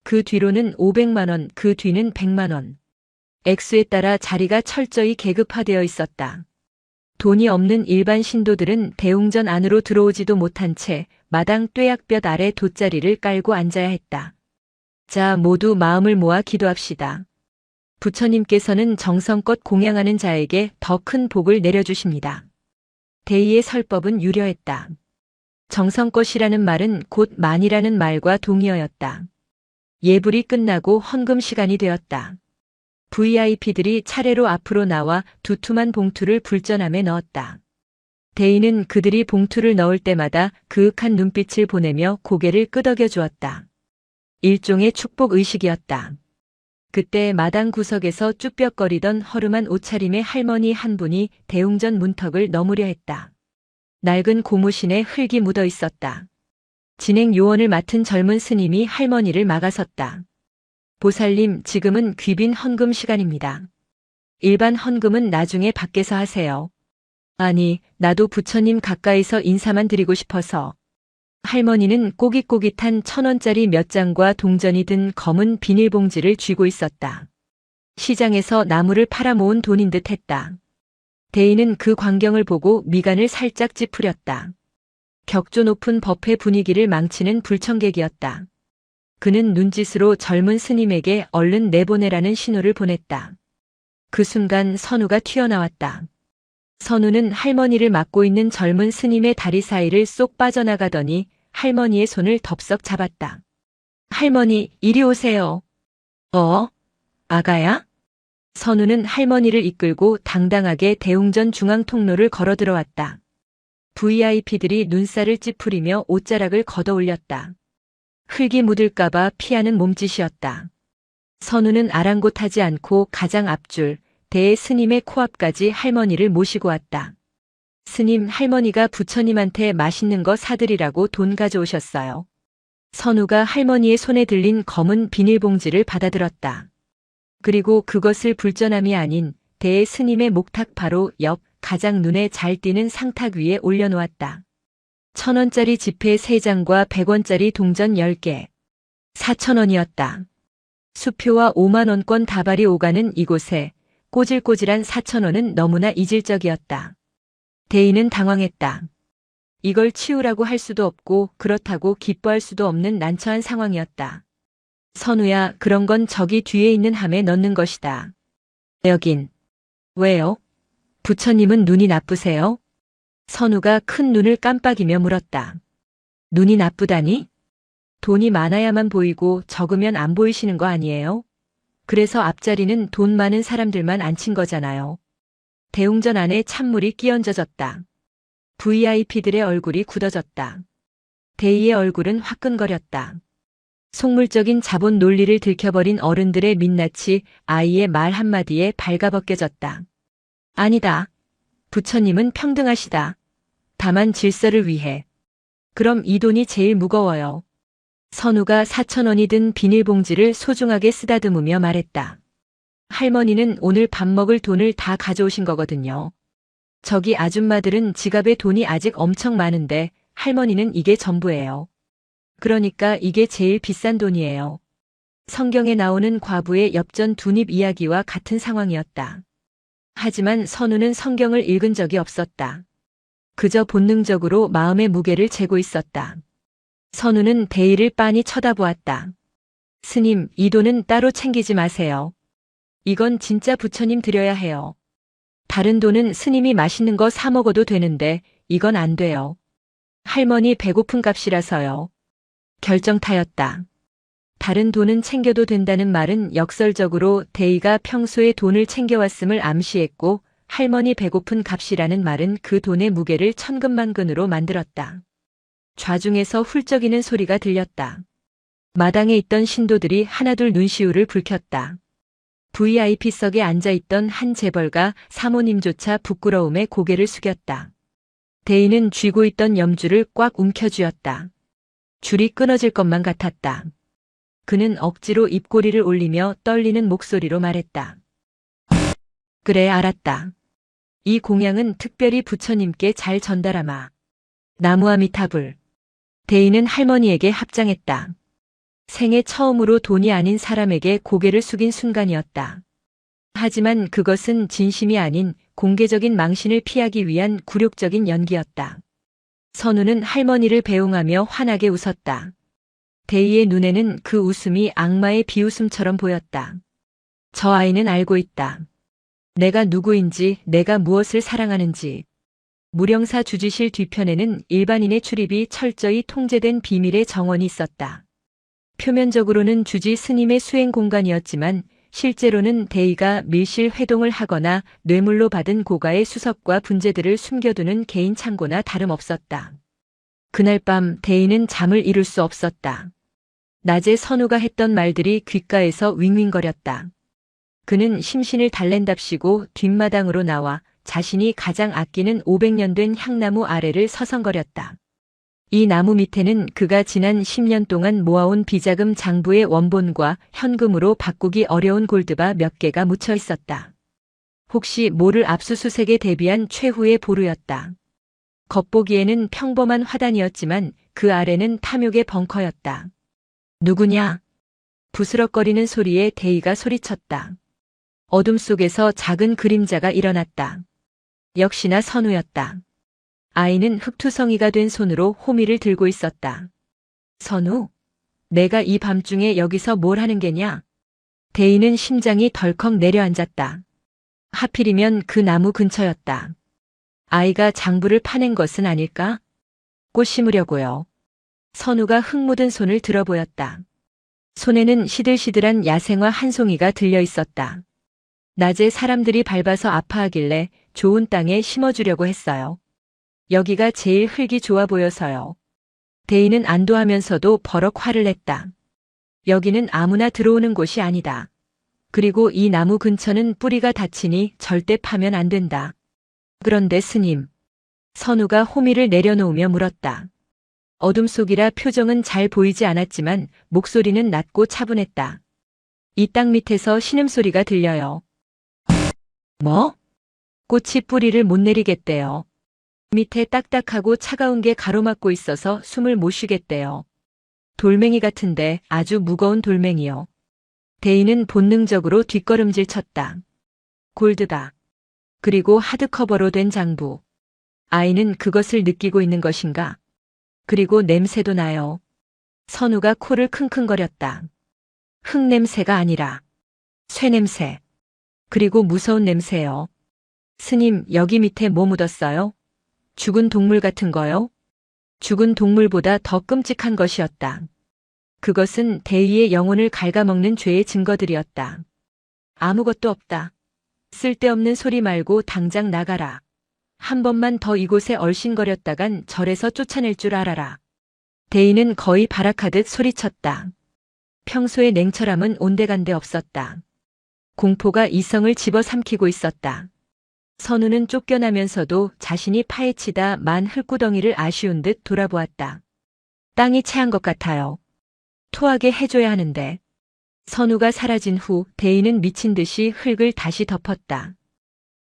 그 뒤로는 500만 원, 그 뒤는 100만 원. 액수에 따라 자리가 철저히 계급화되어 있었다. 돈이 없는 일반 신도들은 대웅전 안으로 들어오지도 못한 채 마당 뙤약볕 아래 돗자리를 깔고 앉아야 했다. 자, 모두 마음을 모아 기도합시다. 부처님께서는 정성껏 공양하는 자에게 더 큰 복을 내려주십니다. 대의의 설법은 유려했다. 정성껏이라는 말은 곧 만이라는 말과 동의어였다. 예불이 끝나고 헌금 시간이 되었다. VIP들이 차례로 앞으로 나와 두툼한 봉투를 불전함에 넣었다. 대인은 그들이 봉투를 넣을 때마다 그윽한 눈빛을 보내며 고개를 끄덕여 주었다. 일종의 축복 의식이었다. 그때 마당 구석에서 쭈뼛거리던 허름한 옷차림의 할머니 한 분이 대웅전 문턱을 넘으려 했다. 낡은 고무신에 흙이 묻어 있었다. 진행 요원을 맡은 젊은 스님이 할머니를 막아섰다. 보살님, 지금은 귀빈 헌금 시간입니다. 일반 헌금은 나중에 밖에서 하세요. 아니, 나도 부처님 가까이서 인사만 드리고 싶어서. 할머니는 꼬깃꼬깃한 1,000원짜리 몇 장과 동전이 든 검은 비닐봉지를 쥐고 있었다. 시장에서 나무를 팔아 모은 돈인 듯 했다. 대인은 그 광경을 보고 미간을 살짝 찌푸렸다. 격조 높은 법회 분위기를 망치는 불청객이었다. 그는 눈짓으로 젊은 스님에게 얼른 내보내라는 신호를 보냈다. 그 순간 선우가 튀어나왔다. 선우는 할머니를 맡고 있는 젊은 스님의 다리 사이를 쏙 빠져나가더니 할머니의 손을 덥석 잡았다. 할머니, 이리 오세요. 아가야? 선우는 할머니를 이끌고 당당하게 대웅전 중앙 통로를 걸어 들어왔다. VIP들이 눈살을 찌푸리며 옷자락을 걷어 올렸다. 흙이 묻을까봐 피하는 몸짓이었다. 선우는 아랑곳하지 않고 가장 앞줄, 대 스님의 코앞까지 할머니를 모시고 왔다. 스님, 할머니가 부처님한테 맛있는 거 사드리라고 돈 가져오셨어요. 선우가 할머니의 손에 들린 검은 비닐봉지를 받아들었다. 그리고 그것을 불전함이 아닌 대 스님의 목탁 바로 옆 가장 눈에 잘 띄는 상탁 위에 올려놓았다. 1,000원짜리 지폐 3장과 100원짜리 동전 10개. 4,000원이었다. 수표와 5만원권 다발이 오가는 이곳에 꼬질꼬질한 4,000원은 너무나 이질적이었다. 대인은 당황했다. 이걸 치우라고 할 수도 없고 그렇다고 기뻐할 수도 없는 난처한 상황이었다. 선우야, 그런 건 저기 뒤에 있는 함에 넣는 것이다. 여긴. 왜요? 부처님은 눈이 나쁘세요? 선우가 큰 눈을 깜빡이며 물었다. 눈이 나쁘다니? 돈이 많아야만 보이고 적으면 안 보이시는 거 아니에요? 그래서 앞자리는 돈 많은 사람들만 앉힌 거잖아요. 대웅전 안에 찬물이 끼얹어졌다. VIP들의 얼굴이 굳어졌다. 대의의 얼굴은 화끈거렸다. 속물적인 자본 논리를 들켜버린 어른들의 민낯이 아이의 말 한마디에 발가벗겨졌다. 아니다. 부처님은 평등하시다. 다만 질서를 위해. 그럼 이 돈이 제일 무거워요. 선우가 4,000원이 든 비닐봉지를 소중하게 쓰다듬으며 말했다. 할머니는 오늘 밥 먹을 돈을 다 가져오신 거거든요. 저기 아줌마들은 지갑에 돈이 아직 엄청 많은데 할머니는 이게 전부예요. 그러니까 이게 제일 비싼 돈이에요. 성경에 나오는 과부의 엽전 두닙 이야기와 같은 상황이었다. 하지만 선우는 성경을 읽은 적이 없었다. 그저 본능적으로 마음의 무게를 재고 있었다. 선우는 대의를 빤히 쳐다보았다. 스님, 이 돈은 따로 챙기지 마세요. 이건 진짜 부처님 드려야 해요. 다른 돈은 스님이 맛있는 거 사 먹어도 되는데 이건 안 돼요. 할머니 배고픈 값이라서요. 결정타였다. 다른 돈은 챙겨도 된다는 말은 역설적으로 대의가 평소에 돈을 챙겨왔음을 암시했고 할머니 배고픈 값이라는 말은 그 돈의 무게를 천근만근으로 만들었다. 좌중에서 훌쩍이는 소리가 들렸다. 마당에 있던 신도들이 하나둘 눈시울을 붉혔다. VIP석에 앉아있던 한 재벌가 사모님조차 부끄러움에 고개를 숙였다. 대인은 쥐고 있던 염주를 꽉 움켜쥐었다. 줄이 끊어질 것만 같았다. 그는 억지로 입꼬리를 올리며 떨리는 목소리로 말했다. 그래, 알았다. 이 공양은 특별히 부처님께 잘 전달하마. 나무아미타불. 대인은 할머니에게 합장했다. 생애 처음으로 돈이 아닌 사람에게 고개를 숙인 순간이었다. 하지만 그것은 진심이 아닌 공개적인 망신을 피하기 위한 굴욕적인 연기였다. 선우는 할머니를 배웅하며 환하게 웃었다. 대희의 눈에는 그 웃음이 악마의 비웃음처럼 보였다. 저 아이는 알고 있다. 내가 누구인지, 내가 무엇을 사랑하는지. 무령사 주지실 뒤편에는 일반인의 출입이 철저히 통제된 비밀의 정원이 있었다. 표면적으로는 주지 스님의 수행 공간이었지만 실제로는 대의가 밀실 회동을 하거나 뇌물로 받은 고가의 수석과 분재들을 숨겨두는 개인 창고나 다름없었다. 그날 밤 대의는 잠을 이룰 수 없었다. 낮에 선우가 했던 말들이 귓가에서 윙윙거렸다. 그는 심신을 달랜답시고 뒷마당으로 나와 자신이 가장 아끼는 500년 된 향나무 아래를 서성거렸다. 이 나무 밑에는 그가 지난 10년 동안 모아온 비자금 장부의 원본과 현금으로 바꾸기 어려운 골드바 몇 개가 묻혀 있었다. 혹시 모를 압수수색에 대비한 최후의 보루였다. 겉보기에는 평범한 화단이었지만 그 아래는 탐욕의 벙커였다. 누구냐? 부스럭거리는 소리에 대의가 소리쳤다. 어둠 속에서 작은 그림자가 일어났다. 역시나 선우였다. 아이는 흑투성이가 된 손으로 호미를 들고 있었다. 선우? 내가 이 밤중에 여기서 뭘 하는 게냐? 대인은 심장이 덜컥 내려앉았다. 하필이면 그 나무 근처였다. 아이가 장부를 파낸 것은 아닐까? 꽃 심으려고요. 선우가 흙 묻은 손을 들어 보였다. 손에는 시들시들한 야생화 한 송이가 들려 있었다. 낮에 사람들이 밟아서 아파하길래 좋은 땅에 심어주려고 했어요. 여기가 제일 흙이 좋아 보여서요. 대인은 안도하면서도 버럭 화를 냈다. 여기는 아무나 들어오는 곳이 아니다. 그리고 이 나무 근처는 뿌리가 다치니 절대 파면 안 된다. 그런데 스님. 선우가 호미를 내려놓으며 물었다. 어둠 속이라 표정은 잘 보이지 않았지만 목소리는 낮고 차분했다. 이 땅 밑에서 신음소리가 들려요. 뭐? 꽃이 뿌리를 못 내리겠대요. 밑에 딱딱하고 차가운 게 가로막고 있어서 숨을 못 쉬겠대요. 돌멩이 같은데 아주 무거운 돌멩이요. 대인은 본능적으로 뒷걸음질 쳤다. 골드다. 그리고 하드커버로 된 장부. 아이는 그것을 느끼고 있는 것인가? 그리고 냄새도 나요. 선우가 코를 킁킁거렸다. 흙냄새가 아니라 쇠냄새. 그리고 무서운 냄새요. 스님, 여기 밑에 뭐 묻었어요? 죽은 동물 같은 거요? 죽은 동물보다 더 끔찍한 것이었다. 그것은 대의의 영혼을 갉아먹는 죄의 증거들이었다. 아무것도 없다. 쓸데없는 소리 말고 당장 나가라. 한 번만 더 이곳에 얼씬거렸다간 절에서 쫓아낼 줄 알아라. 대인은 거의 발악하듯 소리쳤다. 평소의 냉철함은 온데간데 없었다. 공포가 이성을 집어삼키고 있었다. 선우는 쫓겨나면서도 자신이 파헤치다 만 흙구덩이를 아쉬운 듯 돌아보았다. 땅이 체한 것 같아요. 토하게 해줘야 하는데. 선우가 사라진 후 대인은 미친 듯이 흙을 다시 덮었다.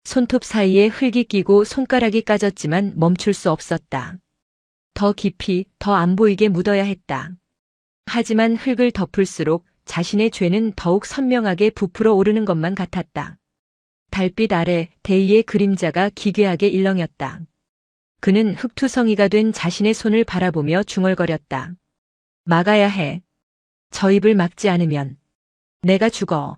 손톱 사이에 흙이 끼고 손가락이 까졌지만 멈출 수 없었다. 더 깊이, 더 안 보이게 묻어야 했다. 하지만 흙을 덮을수록 자신의 죄는 더욱 선명하게 부풀어 오르는 것만 같았다. 달빛 아래 대의의 그림자가 기괴하게 일렁였다. 그는 흙투성이가 된 자신의 손을 바라보며 중얼거렸다. 막아야 해. 저 입을 막지 않으면 내가 죽어.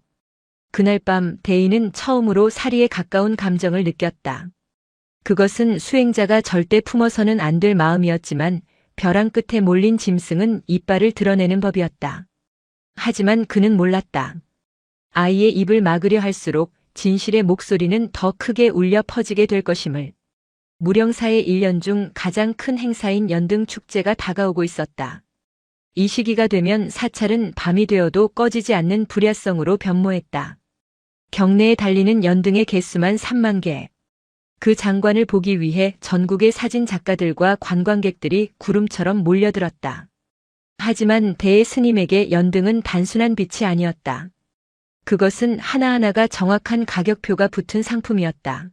그날 밤 대인은 처음으로 살이에 가까운 감정을 느꼈다. 그것은 수행자가 절대 품어서는 안 될 마음이었지만 벼랑 끝에 몰린 짐승은 이빨을 드러내는 법이었다. 하지만 그는 몰랐다. 아이의 입을 막으려 할수록 진실의 목소리는 더 크게 울려 퍼지게 될 것임을. 무령사의 1년 중 가장 큰 행사인 연등 축제가 다가오고 있었다. 이 시기가 되면 사찰은 밤이 되어도 꺼지지 않는 불야성으로 변모했다. 경내에 달리는 연등의 개수만 3만 개. 그 장관을 보기 위해 전국의 사진 작가들과 관광객들이 구름처럼 몰려들었다. 하지만 대의 스님에게 연등은 단순한 빛이 아니었다. 그것은 하나하나가 정확한 가격표가 붙은 상품이었다.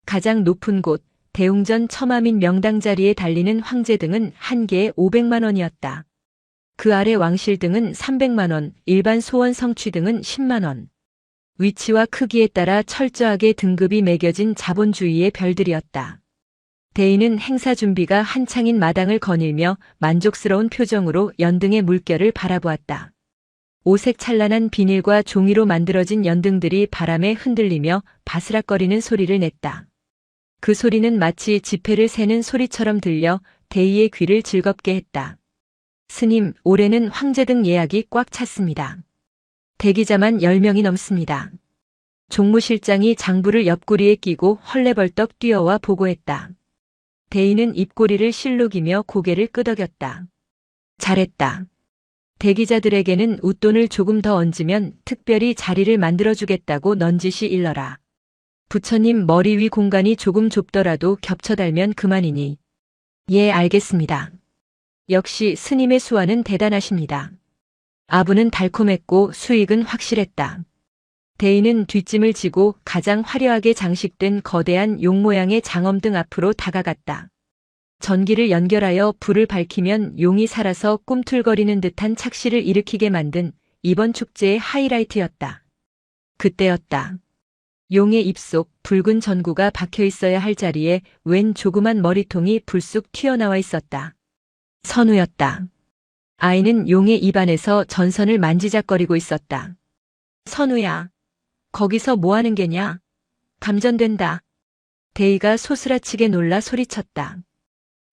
가장 높은 곳, 대웅전 처마민 명당 자리에 달리는 황제등은 한 개에 500만 원이었다. 그 아래 왕실 등은 300만 원, 일반 소원 성취 등은 10만 원. 위치와 크기에 따라 철저하게 등급이 매겨진 자본주의의 별들이었다. 대인은 행사 준비가 한창인 마당을 거닐며 만족스러운 표정으로 연등의 물결을 바라보았다. 오색 찬란한 비닐과 종이로 만들어진 연등들이 바람에 흔들리며 바스락거리는 소리를 냈다. 그 소리는 마치 지폐를 세는 소리처럼 들려 대의의 귀를 즐겁게 했다. 스님, 올해는 황제등 예약이 꽉 찼습니다. 대기자만 10명이 넘습니다. 종무실장이 장부를 옆구리에 끼고 헐레벌떡 뛰어와 보고했다. 대인은 입꼬리를 실룩이며 고개를 끄덕였다. 잘했다. 대기자들에게는 웃돈을 조금 더 얹으면 특별히 자리를 만들어주겠다고 넌지시 일러라. 부처님 머리 위 공간이 조금 좁더라도 겹쳐 달면 그만이니. 예, 알겠습니다. 역시 스님의 수완은 대단하십니다. 아부는 달콤했고 수익은 확실했다. 대인은 뒷짐을 지고 가장 화려하게 장식된 거대한 용 모양의 장엄등 앞으로 다가갔다. 전기를 연결하여 불을 밝히면 용이 살아서 꿈틀거리는 듯한 착시를 일으키게 만든 이번 축제의 하이라이트였다. 그때였다. 용의 입속 붉은 전구가 박혀 있어야 할 자리에 웬 조그만 머리통이 불쑥 튀어나와 있었다. 선우였다. 아이는 용의 입안에서 전선을 만지작거리고 있었다. 선우야, 거기서 뭐 하는 게냐? 감전된다. 대의가 소스라치게 놀라 소리쳤다.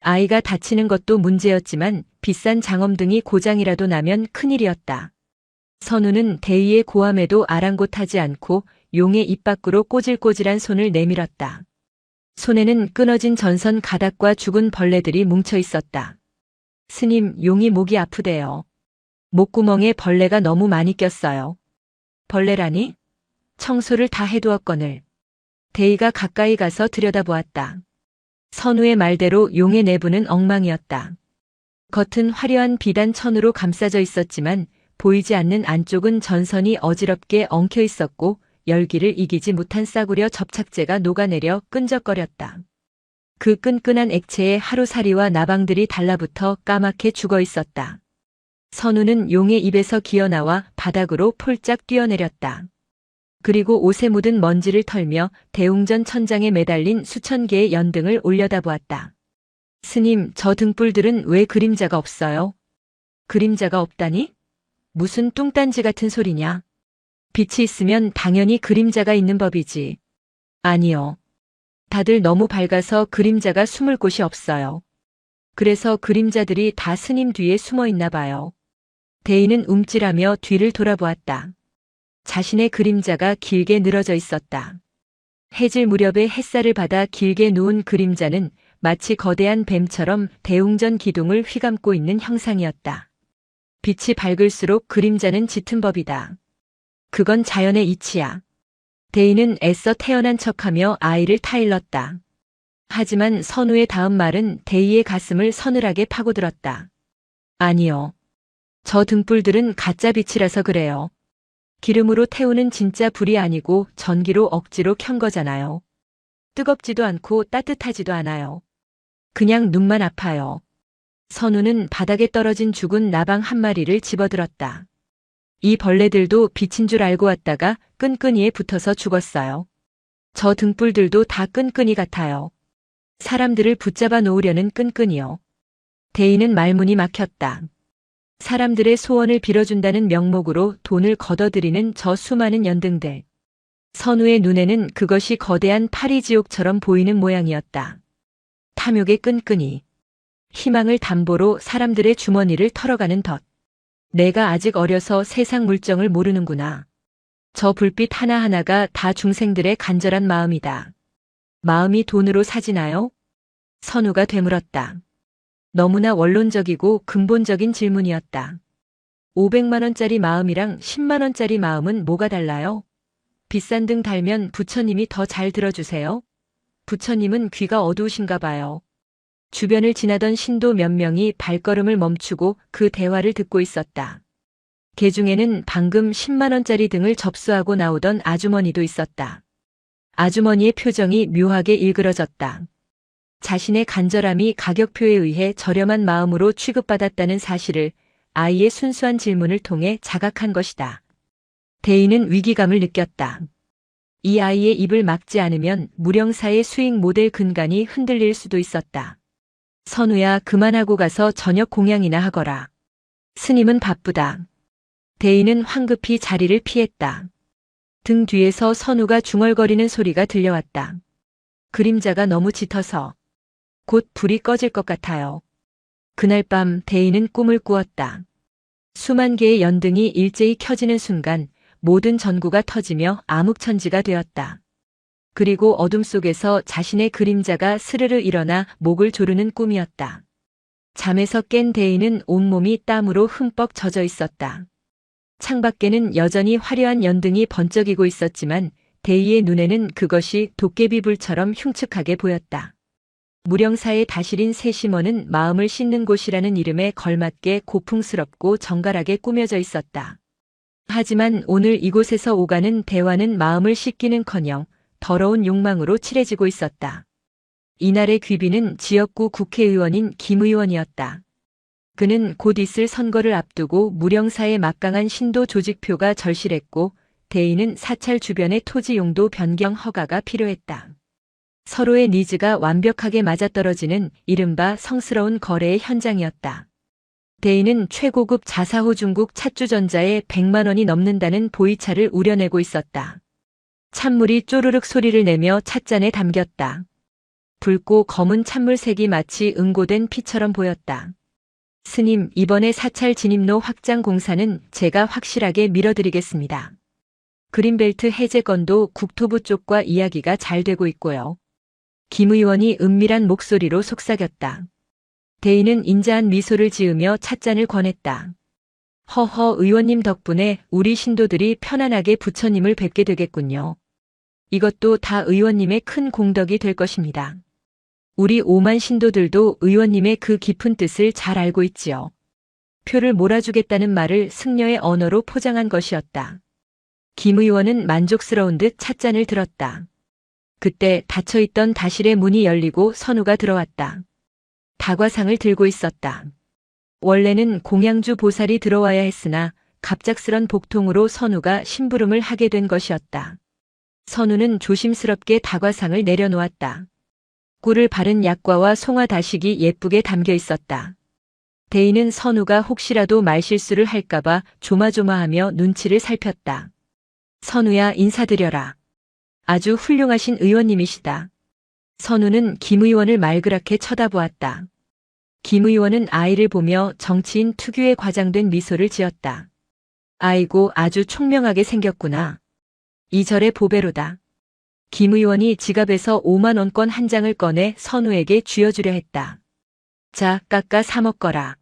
아이가 다치는 것도 문제였지만 비싼 장엄등이 고장이라도 나면 큰일이었다. 선우는 대의의 고함에도 아랑곳하지 않고 용의 입 밖으로 꼬질꼬질한 손을 내밀었다. 손에는 끊어진 전선 가닥과 죽은 벌레들이 뭉쳐 있었다. 스님, 용이 목이 아프대요. 목구멍에 벌레가 너무 많이 꼈어요. 벌레라니? 청소를 다 해두었거늘. 대의가 가까이 가서 들여다보았다. 선우의 말대로 용의 내부는 엉망이었다. 겉은 화려한 비단 천으로 감싸져 있었지만 보이지 않는 안쪽은 전선이 어지럽게 엉켜 있었고 열기를 이기지 못한 싸구려 접착제가 녹아내려 끈적거렸다. 그 끈끈한 액체에 하루살이와 나방들이 달라붙어 까맣게 죽어 있었다. 선우는 용의 입에서 기어나와 바닥으로 폴짝 뛰어내렸다. 그리고 옷에 묻은 먼지를 털며 대웅전 천장에 매달린 수천 개의 연등을 올려다보았다. 스님, 저 등불들은 왜 그림자가 없어요? 그림자가 없다니? 무슨 뚱딴지 같은 소리냐? 빛이 있으면 당연히 그림자가 있는 법이지. 아니요. 다들 너무 밝아서 그림자가 숨을 곳이 없어요. 그래서 그림자들이 다 스님 뒤에 숨어 있나 봐요. 대인은 움찔하며 뒤를 돌아보았다. 자신의 그림자가 길게 늘어져 있었다. 해질 무렵에 햇살을 받아 길게 누운 그림자는 마치 거대한 뱀처럼 대웅전 기둥을 휘감고 있는 형상이었다. 빛이 밝을수록 그림자는 짙은 법이다. 그건 자연의 이치야. 대인은 애써 태어난 척하며 아이를 타일렀다. 하지만 선우의 다음 말은 대의의 가슴을 서늘하게 파고들었다. 아니요. 저 등불들은 가짜 빛이라서 그래요. 기름으로 태우는 진짜 불이 아니고 전기로 억지로 켠 거잖아요. 뜨겁지도 않고 따뜻하지도 않아요. 그냥 눈만 아파요. 선우는 바닥에 떨어진 죽은 나방 한 마리를 집어들었다. 이 벌레들도 빛인 줄 알고 왔다가 끈끈이에 붙어서 죽었어요. 저 등불들도 다 끈끈이 같아요. 사람들을 붙잡아 놓으려는 끈끈이요. 대인은 말문이 막혔다. 사람들의 소원을 빌어준다는 명목으로 돈을 걷어들이는 저 수많은 연등들. 선우의 눈에는 그것이 거대한 파리지옥처럼 보이는 모양이었다. 탐욕의 끈끈이. 희망을 담보로 사람들의 주머니를 털어가는 덫. 내가 아직 어려서 세상 물정을 모르는구나. 저 불빛 하나하나가 다 중생들의 간절한 마음이다. 마음이 돈으로 사지나요? 선우가 되물었다. 너무나 원론적이고 근본적인 질문이었다. 500만 원짜리 마음이랑 10만 원짜리 마음은 뭐가 달라요? 비싼 등 달면 부처님이 더 잘 들어주세요? 부처님은 귀가 어두우신가 봐요. 주변을 지나던 신도 몇 명이 발걸음을 멈추고 그 대화를 듣고 있었다. 개 중에는 방금 10만 원짜리 등을 접수하고 나오던 아주머니도 있었다. 아주머니의 표정이 묘하게 일그러졌다. 자신의 간절함이 가격표에 의해 저렴한 마음으로 취급받았다는 사실을 아이의 순수한 질문을 통해 자각한 것이다. 대인은 위기감을 느꼈다. 이 아이의 입을 막지 않으면 무령사의 수익 모델 근간이 흔들릴 수도 있었다. 선우야, 그만하고 가서 저녁 공양이나 하거라. 스님은 바쁘다. 대인은 황급히 자리를 피했다. 등 뒤에서 선우가 중얼거리는 소리가 들려왔다. 그림자가 너무 짙어서 곧 불이 꺼질 것 같아요. 그날 밤 대인은 꿈을 꾸었다. 수만 개의 연등이 일제히 켜지는 순간 모든 전구가 터지며 암흑천지가 되었다. 그리고 어둠 속에서 자신의 그림자가 스르르 일어나 목을 조르는 꿈이었다. 잠에서 깬 대인은 온몸이 땀으로 흠뻑 젖어 있었다. 창밖에는 여전히 화려한 연등이 번쩍이고 있었지만 대의의 눈에는 그것이 도깨비불처럼 흉측하게 보였다. 무령사의 다실인 세심원은 마음을 씻는 곳이라는 이름에 걸맞게 고풍스럽고 정갈하게 꾸며져 있었다. 하지만 오늘 이곳에서 오가는 대화는 마음을 씻기는커녕 더러운 욕망으로 칠해지고 있었다. 이날의 귀비는 지역구 국회의원인 김 의원이었다. 그는 곧 있을 선거를 앞두고 무령사의 막강한 신도 조직표가 절실했고 대의는 사찰 주변의 토지 용도 변경 허가가 필요했다. 서로의 니즈가 완벽하게 맞아떨어지는 이른바 성스러운 거래의 현장이었다. 대인은 최고급 자사호 중국 찻주전자에 100만 원이 넘는다는 보이차를 우려내고 있었다. 찬물이 쪼르륵 소리를 내며 찻잔에 담겼다. 붉고 검은 찬물색이 마치 응고된 피처럼 보였다. 스님, 이번에 사찰 진입로 확장 공사는 제가 확실하게 밀어드리겠습니다. 그린벨트 해제 건도 국토부 쪽과 이야기가 잘 되고 있고요. 김 의원이 은밀한 목소리로 속삭였다. 대인은 인자한 미소를 지으며 찻잔을 권했다. 허허, 의원님 덕분에 우리 신도들이 편안하게 부처님을 뵙게 되겠군요. 이것도 다 의원님의 큰 공덕이 될 것입니다. 우리 5만 신도들도 의원님의 그 깊은 뜻을 잘 알고 있지요. 표를 몰아주겠다는 말을 승려의 언어로 포장한 것이었다. 김 의원은 만족스러운 듯 찻잔을 들었다. 그때 닫혀있던 다실의 문이 열리고 선우가 들어왔다. 다과상을 들고 있었다. 원래는 공양주 보살이 들어와야 했으나 갑작스런 복통으로 선우가 심부름을 하게 된 것이었다. 선우는 조심스럽게 다과상을 내려놓았다. 꿀을 바른 약과와 송화다식이 예쁘게 담겨 있었다. 대인은 선우가 혹시라도 말실수를 할까봐 조마조마하며 눈치를 살폈다. 선우야, 인사드려라. 아주 훌륭하신 의원님이시다. 선우는 김 의원을 말그랗게 쳐다보았다. 김 의원은 아이를 보며 정치인 특유의 과장된 미소를 지었다. 아이고, 아주 총명하게 생겼구나. 이 절의 보배로다. 김 의원이 지갑에서 5만 원권 한 장을 꺼내 선우에게 쥐어주려 했다. 자, 깎아 사 먹거라.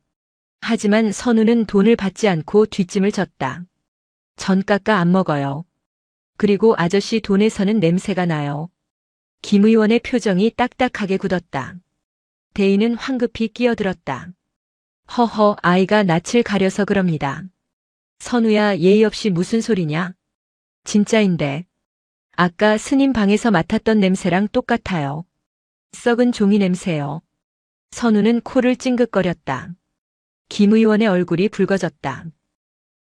하지만 선우는 돈을 받지 않고 뒷짐을 졌다. 전 깎아 안 먹어요. 그리고 아저씨 돈에서는 냄새가 나요. 김 의원의 표정이 딱딱하게 굳었다. 대인은 황급히 끼어들었다. 허허, 아이가 낯을 가려서 그럽니다. 선우야, 예의 없이 무슨 소리냐? 진짜인데. 아까 스님 방에서 맡았던 냄새랑 똑같아요. 썩은 종이 냄새요. 선우는 코를 찡긋거렸다. 김 의원의 얼굴이 붉어졌다.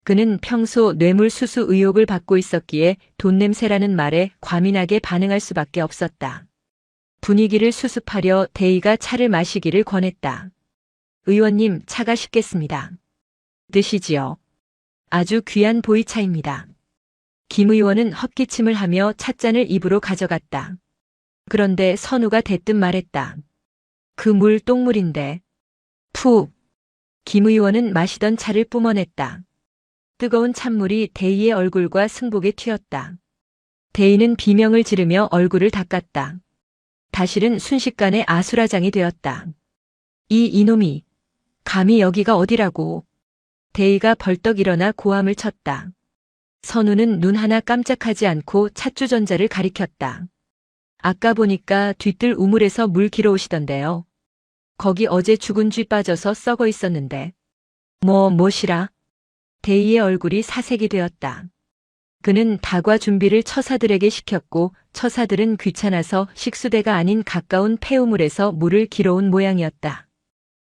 그는 평소 뇌물수수 의혹을 받고 있었기에 돈 냄새라는 말에 과민하게 반응할 수밖에 없었다. 분위기를 수습하려 대의가 차를 마시기를 권했다. 의원님, 차가 식겠습니다. 드시지요. 아주 귀한 보이차입니다. 김 의원은 헛기침을 하며 찻잔을 입으로 가져갔다. 그런데 선우가 대뜸 말했다. 그 물 똥물인데. 푸. 김 의원은 마시던 차를 뿜어냈다. 뜨거운 찬물이 대의의 얼굴과 승복에 튀었다. 대의는 비명을 지르며 얼굴을 닦았다. 다실은 순식간에 아수라장이 되었다. 이놈이 감히 여기가 어디라고. 대의가 벌떡 일어나 고함을 쳤다. 선우는 눈 하나 깜짝하지 않고 찻주전자를 가리켰다. 아까 보니까 뒤뜰 우물에서 물 길어 오시던데요. 거기 어제 죽은 쥐 빠져서 썩어 있었는데. 뭐시라? 대의의 얼굴이 사색이 되었다. 그는 다과 준비를 처사들에게 시켰고 처사들은 귀찮아서 식수대가 아닌 가까운 폐우물에서 물을 길어온 모양이었다.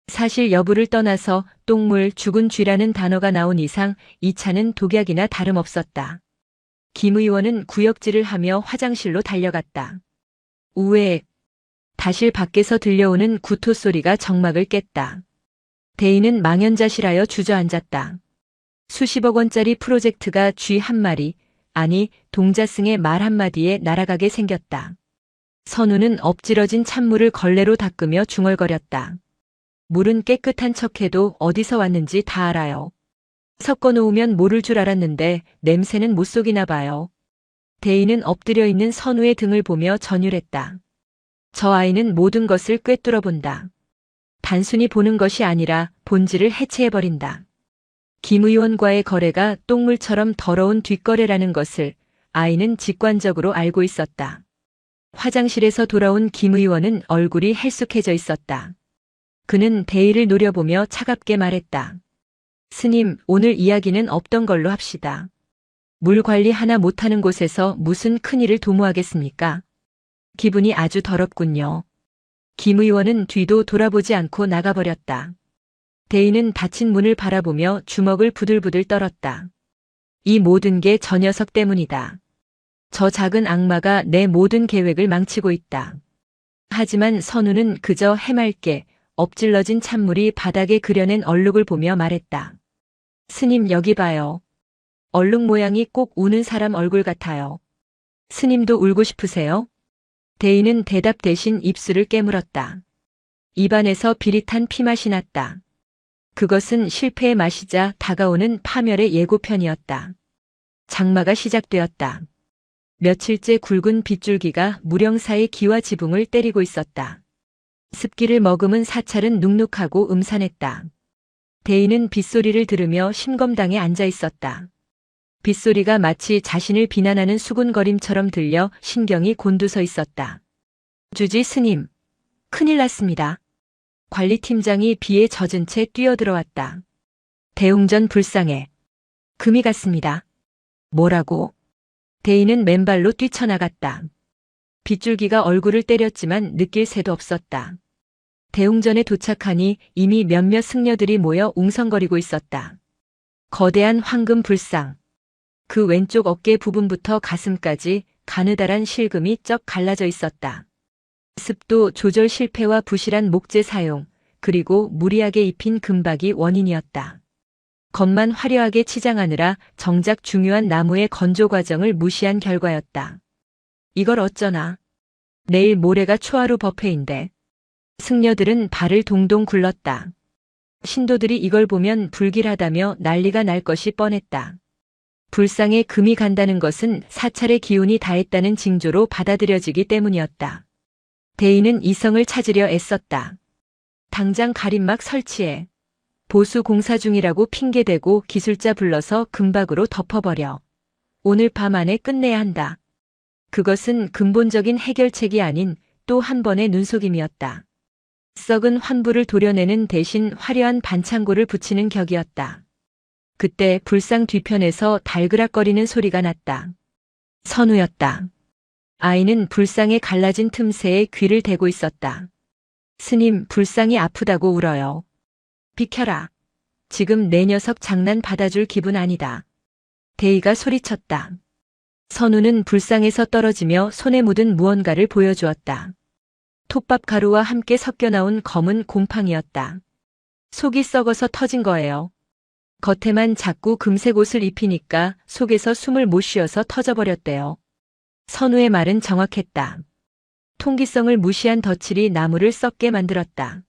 사실 여부를 떠나서 똥물, 죽은 쥐라는 단어가 나온 이상 이 차는 독약이나 다름없었다. 김 의원은 구역질을 하며 화장실로 달려갔다. 우에 다실 밖에서 들려오는 구토 소리가 정막을 깼다. 대인은 망연자실하여 주저앉았다. 수십억 원짜리 프로젝트가 쥐 한 마리, 아니 동자승의 말 한마디에 날아가게 생겼다. 선우는 엎질러진 찬물을 걸레로 닦으며 중얼거렸다. 물은 깨끗한 척해도 어디서 왔는지 다 알아요. 섞어 놓으면 모를 줄 알았는데 냄새는 못 속이나 봐요. 대인은 엎드려 있는 선우의 등을 보며 전율했다. 저 아이는 모든 것을 꿰뚫어 본다. 단순히 보는 것이 아니라 본질을 해체해버린다. 김 의원과의 거래가 똥물처럼 더러운 뒷거래라는 것을 아이는 직관적으로 알고 있었다. 화장실에서 돌아온 김 의원은 얼굴이 헬쑥해져 있었다. 그는 대의를 노려보며 차갑게 말했다. 스님, 오늘 이야기는 없던 걸로 합시다. 물 관리 하나 못하는 곳에서 무슨 큰일을 도모하겠습니까? 기분이 아주 더럽군요. 김 의원은 뒤도 돌아보지 않고 나가버렸다. 대인은 닫힌 문을 바라보며 주먹을 부들부들 떨었다. 이 모든 게 저 녀석 때문이다. 저 작은 악마가 내 모든 계획을 망치고 있다. 하지만 선우는 그저 해맑게 엎질러진 찬물이 바닥에 그려낸 얼룩을 보며 말했다. 스님 여기 봐요. 얼룩 모양이 꼭 우는 사람 얼굴 같아요. 스님도 울고 싶으세요? 대인은 대답 대신 입술을 깨물었다. 입안에서 비릿한 피맛이 났다. 그것은 실패의 맛이자 다가오는 파멸의 예고편이었다. 장마가 시작되었다. 며칠째 굵은 빗줄기가 무령사의 기와 지붕을 때리고 있었다. 습기를 머금은 사찰은 눅눅하고 음산했다. 대인은 빗소리를 들으며 심검당에 앉아 있었다. 빗소리가 마치 자신을 비난하는 수군거림처럼 들려 신경이 곤두서 있었다. 주지 스님, 큰일 났습니다. 관리팀장이 비에 젖은 채 뛰어들어왔다. 대웅전 불상에 금이 갔습니다. 뭐라고? 대인은 맨발로 뛰쳐나갔다. 빗줄기가 얼굴을 때렸지만 느낄 새도 없었다. 대웅전에 도착하니 이미 몇몇 승려들이 모여 웅성거리고 있었다. 거대한 황금 불상. 그 왼쪽 어깨 부분부터 가슴까지 가느다란 실금이 쩍 갈라져 있었다. 습도 조절 실패와 부실한 목재 사용, 그리고 무리하게 입힌 금박이 원인이었다. 겉만 화려하게 치장하느라 정작 중요한 나무의 건조 과정을 무시한 결과였다. 이걸 어쩌나. 내일 모레가 초하루 법회인데. 승려들은 발을 동동 굴렀다. 신도들이 이걸 보면 불길하다며 난리가 날 것이 뻔했다. 불상에 금이 간다는 것은 사찰의 기운이 다했다는 징조로 받아들여지기 때문이었다. 대인은 이성을 찾으려 애썼다. 당장 가림막 설치해. 보수 공사 중이라고 핑계대고 기술자 불러서 금박으로 덮어버려. 오늘 밤 안에 끝내야 한다. 그것은 근본적인 해결책이 아닌 또 한 번의 눈속임이었다. 썩은 환부를 도려내는 대신 화려한 반창고를 붙이는 격이었다. 그때 불상 뒤편에서 달그락거리는 소리가 났다. 선우였다. 아이는 불상에 갈라진 틈새에 귀를 대고 있었다. 스님, 불상이 아프다고 울어요. 비켜라. 지금 내 녀석 장난 받아줄 기분 아니다. 대의가 소리쳤다. 선우는 불상에서 떨어지며 손에 묻은 무언가를 보여주었다. 톱밥 가루와 함께 섞여 나온 검은 곰팡이였다. 속이 썩어서 터진 거예요. 겉에만 자꾸 금색 옷을 입히니까 속에서 숨을 못 쉬어서 터져버렸대요. 선우의 말은 정확했다. 통기성을 무시한 덧칠이 나무를 썩게 만들었다.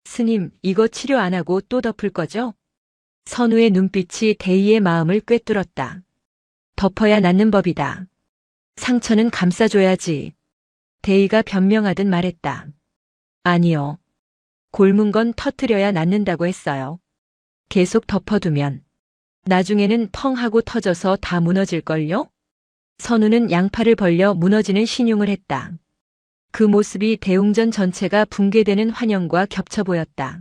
스님, 이거 치료 안 하고 또 덮을 거죠? 선우의 눈빛이 대의의 마음을 꿰뚫었다. 덮어야 낫는 법이다. 상처는 감싸줘야지. 대의가 변명하듯 말했다. 아니요. 곪은 건 터뜨려야 낫는다고 했어요. 계속 덮어두면 나중에는 펑 하고 터져서 다 무너질걸요? 선우는 양팔을 벌려 무너지는 신용을 했다. 그 모습이 대웅전 전체가 붕괴되는 환영과 겹쳐 보였다.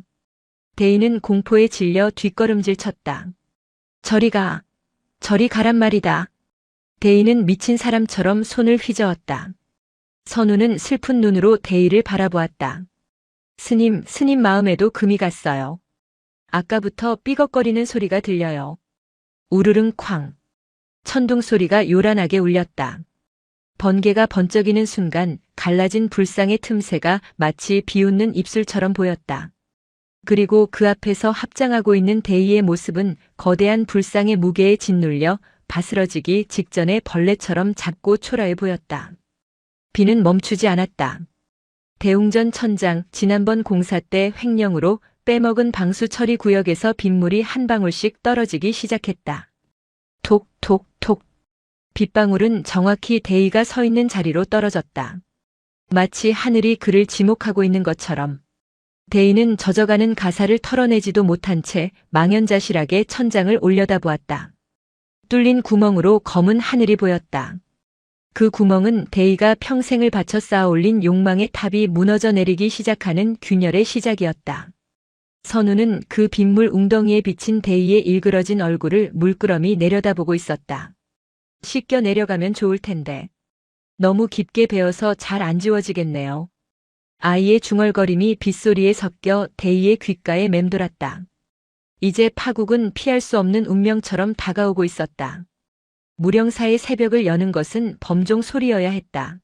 대인은 공포에 질려 뒷걸음질 쳤다. 저리 가란 말이다. 대인은 미친 사람처럼 손을 휘저었다. 선우는 슬픈 눈으로 대의를 바라보았다. 스님 마음에도 금이 갔어요. 아까부터 삐걱거리는 소리가 들려요. 우르릉 쾅. 천둥 소리가 요란하게 울렸다. 번개가 번쩍이는 순간 갈라진 불상의 틈새가 마치 비웃는 입술처럼 보였다. 그리고 그 앞에서 합장하고 있는 대의의 모습은 거대한 불상의 무게에 짓눌려 바스러지기 직전에 벌레처럼 작고 초라해 보였다. 비는 멈추지 않았다. 대웅전 천장, 지난번 공사 때 횡령으로 빼먹은 방수 처리 구역에서 빗물이 한 방울씩 떨어지기 시작했다. 톡톡톡. 빗방울은 정확히 대의가 서 있는 자리로 떨어졌다. 마치 하늘이 그를 지목하고 있는 것처럼. 대의는 젖어가는 가사를 털어내지도 못한 채 망연자실하게 천장을 올려다보았다. 뚫린 구멍으로 검은 하늘이 보였다. 그 구멍은 대의가 평생을 바쳐 쌓아올린 욕망의 탑이 무너져 내리기 시작하는 균열의 시작이었다. 선우는 그 빗물 웅덩이에 비친 대의의 일그러진 얼굴을 물끄러미 내려다보고 있었다. 씻겨 내려가면 좋을 텐데. 너무 깊게 베어서 잘 안 지워지겠네요. 아이의 중얼거림이 빗소리에 섞여 대의의 귓가에 맴돌았다. 이제 파국은 피할 수 없는 운명처럼 다가오고 있었다. 무령사의 새벽을 여는 것은 범종 소리여야 했다.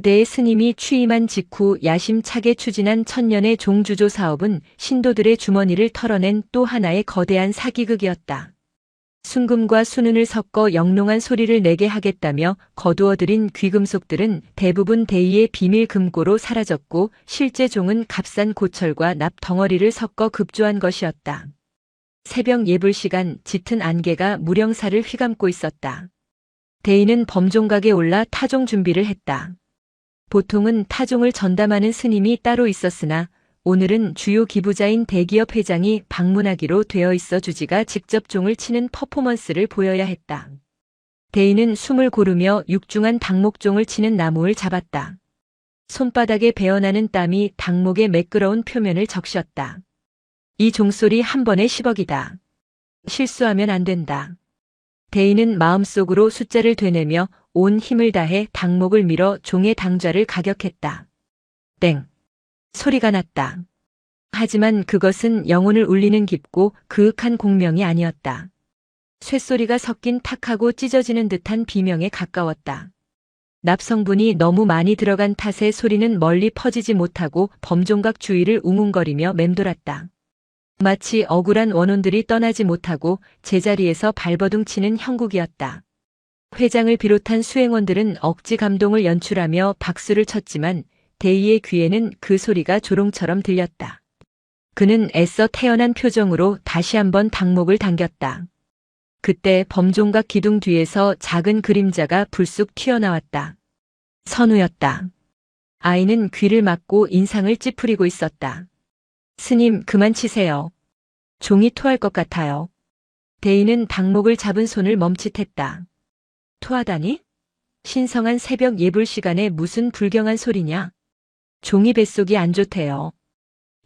대 스님이 취임한 직후 야심차게 추진한 천년의 종주조 사업은 신도들의 주머니를 털어낸 또 하나의 거대한 사기극이었다. 순금과 순은을 섞어 영롱한 소리를 내게 하겠다며 거두어들인 귀금속들은 대부분 대의의 비밀 금고로 사라졌고 실제 종은 값싼 고철과 납 덩어리를 섞어 급조한 것이었다. 새벽 예불 시간 짙은 안개가 무령사를 휘감고 있었다. 대의는 범종각에 올라 타종 준비를 했다. 보통은 타종을 전담하는 스님이 따로 있었으나 오늘은 주요 기부자인 대기업 회장이 방문하기로 되어 있어 주지가 직접 종을 치는 퍼포먼스를 보여야 했다. 대의는 숨을 고르며 육중한 닭목종을 치는 나무를 잡았다. 손바닥에 배어나는 땀이 닭목의 매끄러운 표면을 적셨다. 이 종소리 한 번에 10억이다. 실수하면 안 된다. 대의는 마음속으로 숫자를 되뇌며 온 힘을 다해 닭목을 밀어 종의 당좌를 가격했다. 땡. 소리가 났다. 하지만 그것은 영혼을 울리는 깊고 그윽한 공명이 아니었다. 쇳소리가 섞인 탁하고 찢어지는 듯한 비명에 가까웠다. 납성분이 너무 많이 들어간 탓에 소리는 멀리 퍼지지 못하고 범종각 주위를 웅웅거리며 맴돌았다. 마치 억울한 원혼들이 떠나지 못하고 제자리에서 발버둥 치는 형국이었다. 회장을 비롯한 수행원들은 억지 감동을 연출하며 박수를 쳤지만 대의의 귀에는 그 소리가 조롱처럼 들렸다. 그는 애써 태연한 표정으로 다시 한번 닭목을 당겼다. 그때 범종각 기둥 뒤에서 작은 그림자가 불쑥 튀어나왔다. 선우였다. 아이는 귀를 막고 인상을 찌푸리고 있었다. 스님, 그만 치세요. 종이 토할 것 같아요. 대의는 닭목을 잡은 손을 멈칫했다. 토하다니? 신성한 새벽 예불 시간에 무슨 불경한 소리냐? 종이 뱃속이 안 좋대요.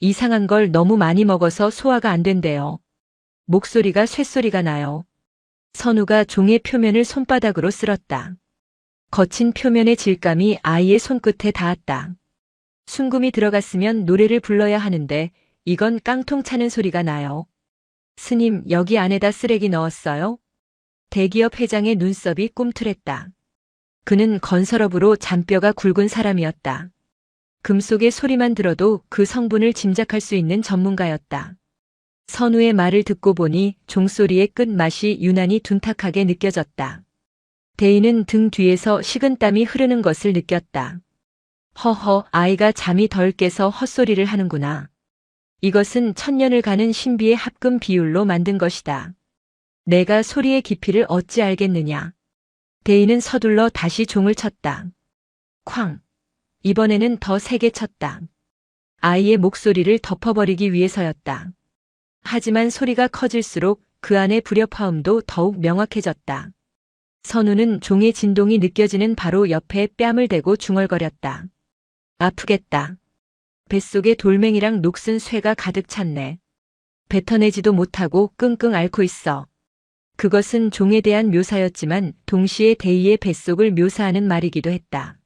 이상한 걸 너무 많이 먹어서 소화가 안 된대요. 목소리가 쇳소리가 나요. 선우가 종의 표면을 손바닥으로 쓸었다. 거친 표면의 질감이 아이의 손끝에 닿았다. 순금이 들어갔으면 노래를 불러야 하는데 이건 깡통 차는 소리가 나요. 스님, 여기 안에다 쓰레기 넣었어요? 대기업 회장의 눈썹이 꿈틀했다. 그는 건설업으로 잔뼈가 굵은 사람이었다. 금속의 소리만 들어도 그 성분을 짐작할 수 있는 전문가였다. 선우의 말을 듣고 보니 종소리의 끝맛이 유난히 둔탁하게 느껴졌다. 대의는 등 뒤에서 식은땀이 흐르는 것을 느꼈다. 허허, 아이가 잠이 덜 깨서 헛소리를 하는구나. 이것은 천년을 가는 신비의 합금 비율로 만든 것이다. 내가 소리의 깊이를 어찌 알겠느냐. 대의는 서둘러 다시 종을 쳤다. 쾅. 이번에는 더 세게 쳤다. 아이의 목소리를 덮어버리기 위해서였다. 하지만 소리가 커질수록 그 안의 불협화음도 더욱 명확해졌다. 선우는 종의 진동이 느껴지는 바로 옆에 뺨을 대고 중얼거렸다. 아프겠다. 뱃속에 돌멩이랑 녹슨 쇠가 가득 찼네. 뱉어내지도 못하고 끙끙 앓고 있어. 그것은 종에 대한 묘사였지만 동시에 대의의 뱃속을 묘사하는 말이기도 했다.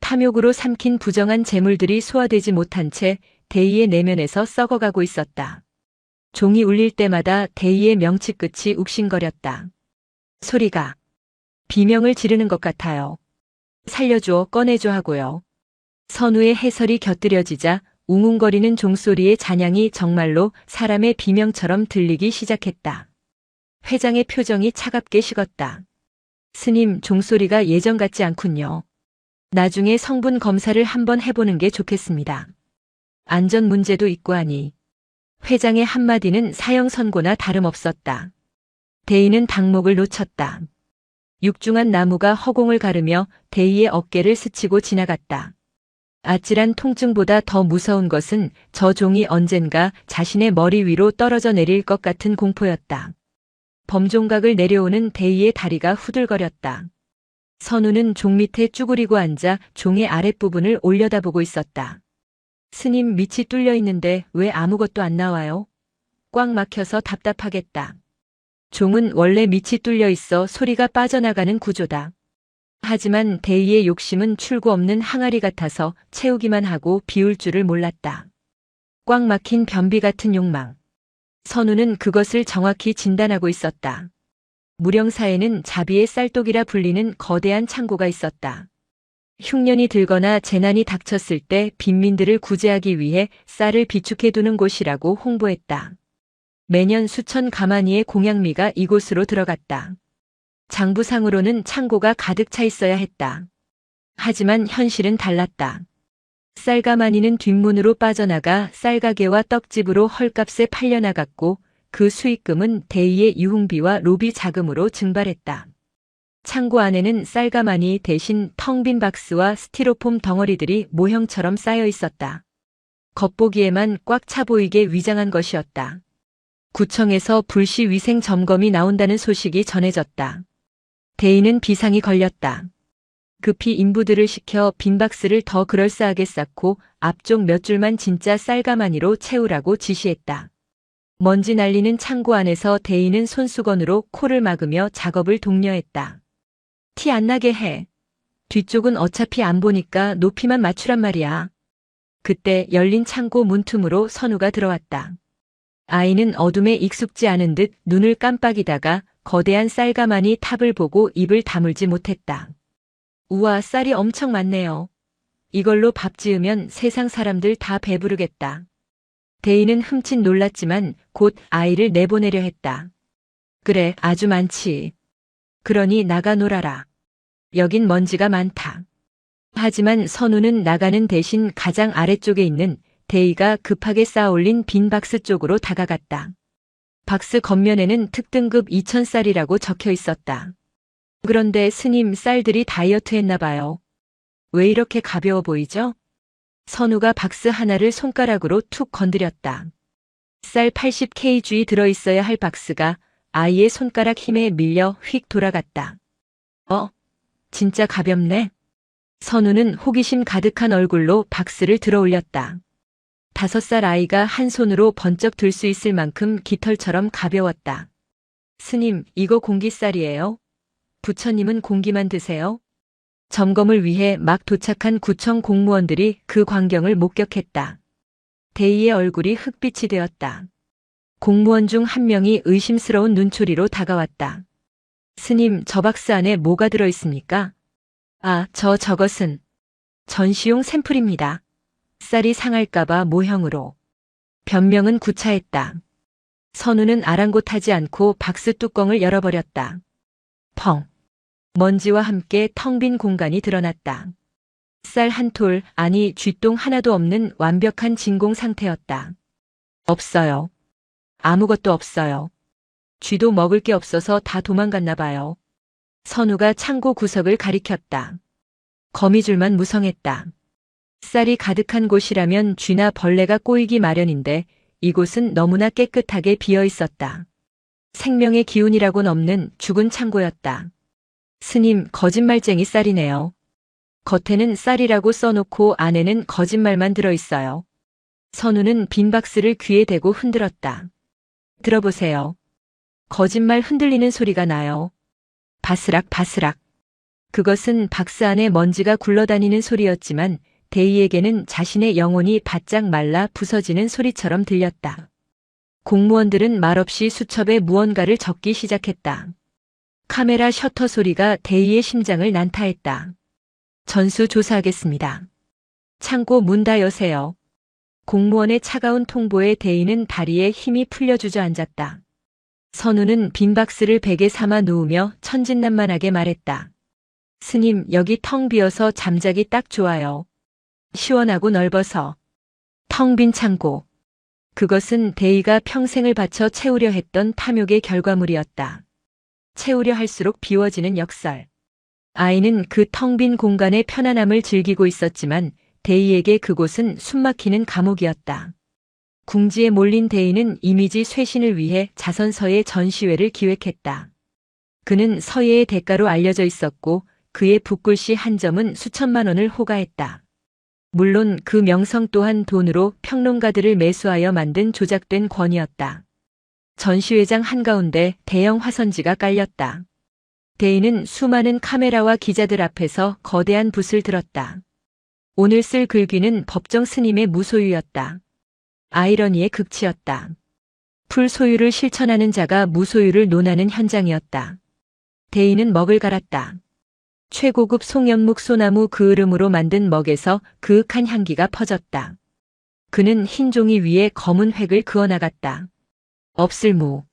탐욕으로 삼킨 부정한 재물들이 소화되지 못한 채 대의의 내면에서 썩어가고 있었다. 종이 울릴 때마다 대의의 명치 끝이 욱신거렸다. 소리가 비명을 지르는 것 같아요. 살려줘, 꺼내줘 하고요. 선우의 해설이 곁들여지자 웅웅거리는 종소리의 잔향이 정말로 사람의 비명처럼 들리기 시작했다. 회장의 표정이 차갑게 식었다. 스님, 종소리가 예전 같지 않군요. 나중에 성분 검사를 한번 해보는 게 좋겠습니다. 안전 문제도 있고 하니. 회장의 한마디는 사형 선고나 다름없었다. 대의는 닭목을 놓쳤다. 육중한 나무가 허공을 가르며 대의의 어깨를 스치고 지나갔다. 아찔한 통증보다 더 무서운 것은 저 종이 언젠가 자신의 머리 위로 떨어져 내릴 것 같은 공포였다. 범종각을 내려오는 대의의 다리가 후들거렸다. 선우는 종 밑에 쭈그리고 앉아 종의 아랫부분을 올려다보고 있었다. 스님, 밑이 뚫려 있는데 왜 아무것도 안 나와요? 꽉 막혀서 답답하겠다. 종은 원래 밑이 뚫려 있어 소리가 빠져나가는 구조다. 하지만 대의의 욕심은 출구 없는 항아리 같아서 채우기만 하고 비울 줄을 몰랐다. 꽉 막힌 변비 같은 욕망. 선우는 그것을 정확히 진단하고 있었다. 무령사에는 자비의 쌀독이라 불리는 거대한 창고가 있었다. 흉년이 들거나 재난이 닥쳤을 때 빈민들을 구제하기 위해 쌀을 비축해두는 곳이라고 홍보했다. 매년 수천 가마니의 공양미가 이곳으로 들어갔다. 장부상으로는 창고가 가득 차 있어야 했다. 하지만 현실은 달랐다. 쌀가마니는 뒷문으로 빠져나가 쌀가게와 떡집으로 헐값에 팔려나갔고 그 수익금은 대의의 유흥비와 로비 자금으로 증발했다. 창고 안에는 쌀가마니 대신 텅 빈 박스와 스티로폼 덩어리들이 모형처럼 쌓여 있었다. 겉보기에만 꽉 차 보이게 위장한 것이었다. 구청에서 불시 위생 점검이 나온다는 소식이 전해졌다. 대의는 비상이 걸렸다. 급히 인부들을 시켜 빈 박스를 더 그럴싸하게 쌓고 앞쪽 몇 줄만 진짜 쌀가마니로 채우라고 지시했다. 먼지 날리는 창고 안에서 대의는 손수건으로 코를 막으며 작업을 독려했다. 티 안 나게 해. 뒤쪽은 어차피 안 보니까 높이만 맞추란 말이야. 그때 열린 창고 문틈으로 선우가 들어왔다. 아이는 어둠에 익숙지 않은 듯 눈을 깜빡이다가 거대한 쌀가마니 탑을 보고 입을 다물지 못했다. 우와, 쌀이 엄청 많네요. 이걸로 밥 지으면 세상 사람들 다 배부르겠다. 대의는 흠칫 놀랐지만 곧 아이를 내보내려 했다. 그래, 아주 많지. 그러니 나가 놀아라. 여긴 먼지가 많다. 하지만 선우는 나가는 대신 가장 아래쪽에 있는 대의가 급하게 쌓아올린 빈 박스 쪽으로 다가갔다. 박스 겉면에는 특등급 2000쌀이라고 적혀 있었다. 그런데 스님, 쌀들이 다이어트 했나 봐요. 왜 이렇게 가벼워 보이죠? 선우가 박스 하나를 손가락으로 툭 건드렸다. 쌀 80kg 들어있어야 할 박스가 아이의 손가락 힘에 밀려 휙 돌아갔다. 진짜 가볍네. 선우는 호기심 가득한 얼굴로 박스를 들어 올렸다. 5살 아이가 한 손으로 번쩍 들 수 있을 만큼 깃털처럼 가벼웠다. 스님, 이거 공기쌀이에요? 부처님은 공기만 드세요? 점검을 위해 막 도착한 구청 공무원들이 그 광경을 목격했다. 대의의 얼굴이 흑빛이 되었다. 공무원 중 한 명이 의심스러운 눈초리로 다가왔다. 스님, 저 박스 안에 뭐가 들어있습니까? 저것은 전시용 샘플입니다. 쌀이 상할까봐 모형으로. 변명은 구차했다. 선우는 아랑곳하지 않고 박스 뚜껑을 열어버렸다. 펑. 먼지와 함께 텅 빈 공간이 드러났다. 쌀 한 톨, 아니 쥐똥 하나도 없는 완벽한 진공 상태였다. 없어요. 아무것도 없어요. 쥐도 먹을 게 없어서 다 도망갔나 봐요. 선우가 창고 구석을 가리켰다. 거미줄만 무성했다. 쌀이 가득한 곳이라면 쥐나 벌레가 꼬이기 마련인데 이곳은 너무나 깨끗하게 비어 있었다. 생명의 기운이라고는 없는 죽은 창고였다. 스님, 거짓말쟁이 쌀이네요. 겉에는 쌀이라고 써놓고 안에는 거짓말만 거짓말 흔들리는 소리가 나요. 바스락 바스락. 그것은 박스 안에 먼지가 굴러다니는 소리였지만 데이에게는 자신의 영혼이 바짝 말라 부서지는 소리처럼 들렸다. 공무원들은 말없이 수첩에 무언가를 적기 시작했다. 카메라 셔터 소리가 데이의 심장을 난타했다. 전수 조사하겠습니다. 창고 문 다 여세요. 공무원의 차가운 통보에 데이는 다리에 힘이 풀려 주저앉았다. 선우는 빈 박스를 베개 삼아 놓으며 천진난만하게 말했다. 스님, 여기 텅 비어서 잠자기 딱 좋아요. 시원하고 넓어서. 텅 빈 창고. 그것은 데이가 평생을 바쳐 채우려 했던 탐욕의 결과물이었다. 채우려 할수록 비워지는 역설. 아이는 그 텅 빈 공간의 편안함을 즐기고 있었지만 데이에게 그곳은 숨막히는 감옥이었다. 궁지에 몰린 데이는 이미지 쇄신을 위해 자선서예 전시회를 기획했다. 그는 서예의 대가로 알려져 있었고 그의 붓글씨 한 점은 수천만 원을 호가했다. 물론 그 명성 또한 돈으로 평론가들을 매수하여 만든 조작된 권위였다. 전시회장 한가운데 대형 화선지가 깔렸다. 데이는 수많은 카메라와 기자들 앞에서 거대한 붓을 들었다. 오늘 쓸 글귀는 법정 스님의 무소유였다. 아이러니의 극치였다. 풀소유를 실천하는 자가 무소유를 논하는 현장이었다. 데이는 먹을 갈았다. 최고급 송연묵 소나무 그을음으로 만든 먹에서 그윽한 향기가 퍼졌다. 그는 흰 종이 위에 검은 획을 그어나갔다. 없을무.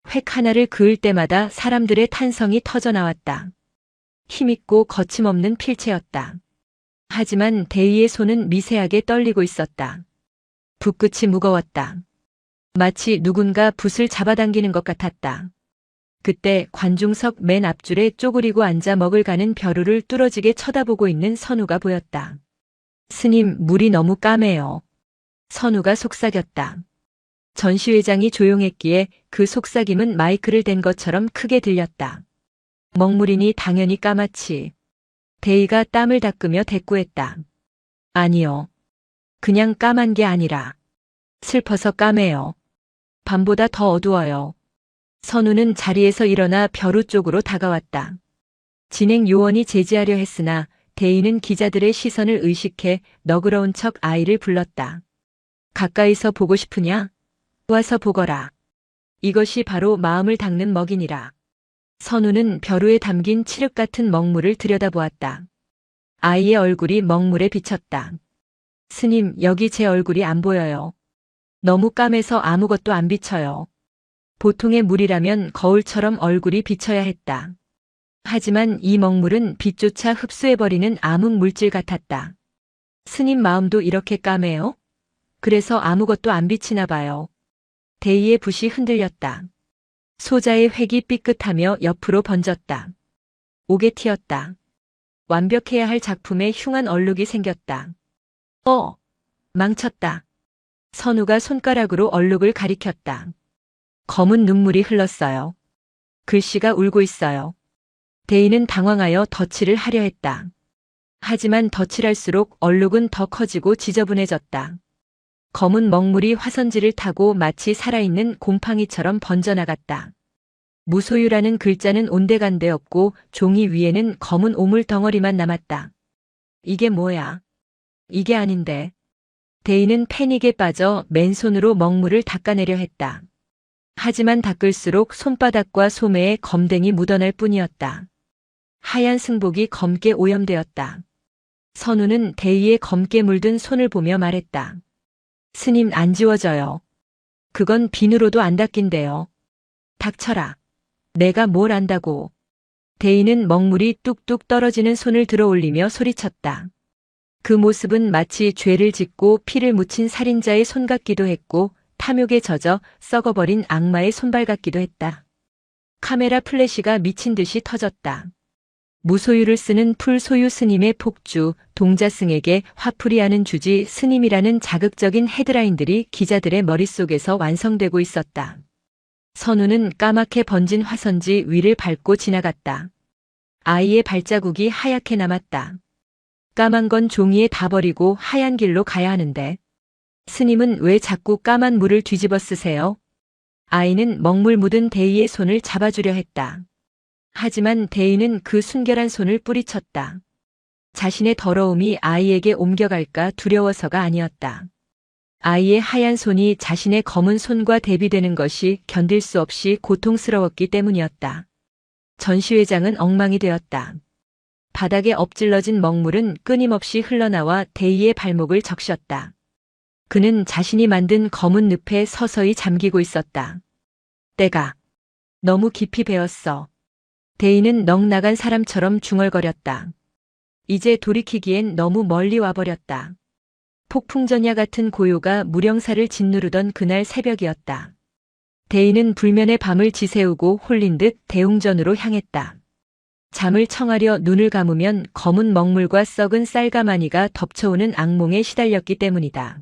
획 하나를 그을 때마다 사람들의 탄성이 터져나왔다. 힘있고 거침없는 필체였다. 하지만 데이의 손은 미세하게 떨리고 있었다. 붓끝이 무거웠다. 마치 누군가 붓을 잡아당기는 것 같았다. 그때 관중석 맨 앞줄에 쪼그리고 앉아 먹을 가는 벼루를 뚫어지게 쳐다보고 있는 선우가 보였다. 스님, 물이 너무 까매요. 선우가 속삭였다. 전시회장이 조용했기에 그 속삭임은 마이크를 댄 것처럼 크게 들렸다. 먹물이니 당연히 까맣지. 데이가 땀을 닦으며 대꾸했다. 아니요. 그냥 까만 게 아니라 슬퍼서 까매요. 밤보다 더 어두워요. 선우는 자리에서 일어나 벼루 쪽으로 다가왔다. 진행 요원이 제지하려 했으나 데이는 기자들의 시선을 의식해 너그러운 척 아이를 불렀다. 가까이서 보고 싶으냐? 와서 보거라. 이것이 바로 마음을 닦는 먹이니라. 선우는 벼루에 담긴 칠흑 같은 먹물을 들여다보았다. 아이의 얼굴이 먹물에 비쳤다. 스님, 여기 제 얼굴이 안 보여요. 너무 까매서 아무것도 안 비쳐요. 보통의 물이라면 거울처럼 얼굴이 비쳐야 했다. 하지만 이 먹물은 빛조차 흡수해버리는 암흑 물질 같았다. 스님 마음도 이렇게 까매요? 그래서 아무것도 안 비치나 봐요. 데이의 붓이 흔들렸다. 소자의 획이 삐끗하며 옆으로 번졌다. 옥에 튀었다. 완벽해야 할 작품에 흉한 얼룩이 생겼다. 망쳤다. 선우가 손가락으로 얼룩을 가리켰다. 검은 눈물이 흘렀어요. 글씨가 울고 있어요. 데이는 당황하여 덧칠을 하려 했다. 하지만 덧칠할수록 얼룩은 더 커지고 지저분해졌다. 검은 먹물이 화선지를 타고 마치 살아있는 곰팡이처럼 번져나갔다. 무소유라는 글자는 온데간데 없고 종이 위에는 검은 오물 덩어리만 남았다. 이게 뭐야? 이게 아닌데. 데이는 패닉에 빠져 맨손으로 먹물을 닦아내려 했다. 하지만 닦을수록 손바닥과 소매에 검댕이 묻어날 뿐이었다. 하얀 승복이 검게 오염되었다. 선우는 데이의 검게 물든 손을 보며 말했다. 스님, 안 지워져요. 그건 비누로도 안 닦인대요. 닥쳐라. 내가 뭘 안다고. 데이는 먹물이 뚝뚝 떨어지는 손을 들어 올리며 소리쳤다. 그 모습은 마치 죄를 짓고 피를 묻힌 살인자의 손 같기도 했고 탐욕에 젖어 썩어버린 악마의 손발 같기도 했다. 카메라 플래시가 미친 듯이 터졌다. 무소유를 쓰는 풀소유 스님의 폭주, 동자승에게 화풀이 하는 주지 스님이라는 자극적인 헤드라인들이 기자들의 머릿속에서 완성되고 있었다. 선우는 까맣게 번진 화선지 위를 밟고 지나갔다. 아이의 발자국이 하얗게 남았다. 까만 건 종이에 다 버리고 하얀 길로 가야 하는데. 스님은 왜 자꾸 까만 물을 뒤집어 쓰세요? 아이는 먹물 묻은 대희의 손을 잡아주려 했다. 하지만 대희는 그 순결한 손을 뿌리쳤다. 자신의 더러움이 아이에게 옮겨갈까 두려워서가 아니었다. 아이의 하얀 손이 자신의 검은 손과 대비되는 것이 견딜 수 없이 고통스러웠기 때문이었다. 전시회장은 엉망이 되었다. 바닥에 엎질러진 먹물은 끊임없이 흘러나와 대희의 발목을 적셨다. 그는 자신이 만든 검은 늪에 서서히 잠기고 있었다. 때가 너무 깊이 배었어. 대희는 넋 나간 사람처럼 중얼거렸다. 이제 돌이키기엔 너무 멀리 와버렸다. 폭풍전야 같은 고요가 무령사를 짓누르던 그날 새벽이었다. 대희는 불면의 밤을 지새우고 홀린 듯 대웅전으로 향했다. 잠을 청하려 눈을 감으면 검은 먹물과 썩은 쌀가마니가 덮쳐오는 악몽에 시달렸기 때문이다.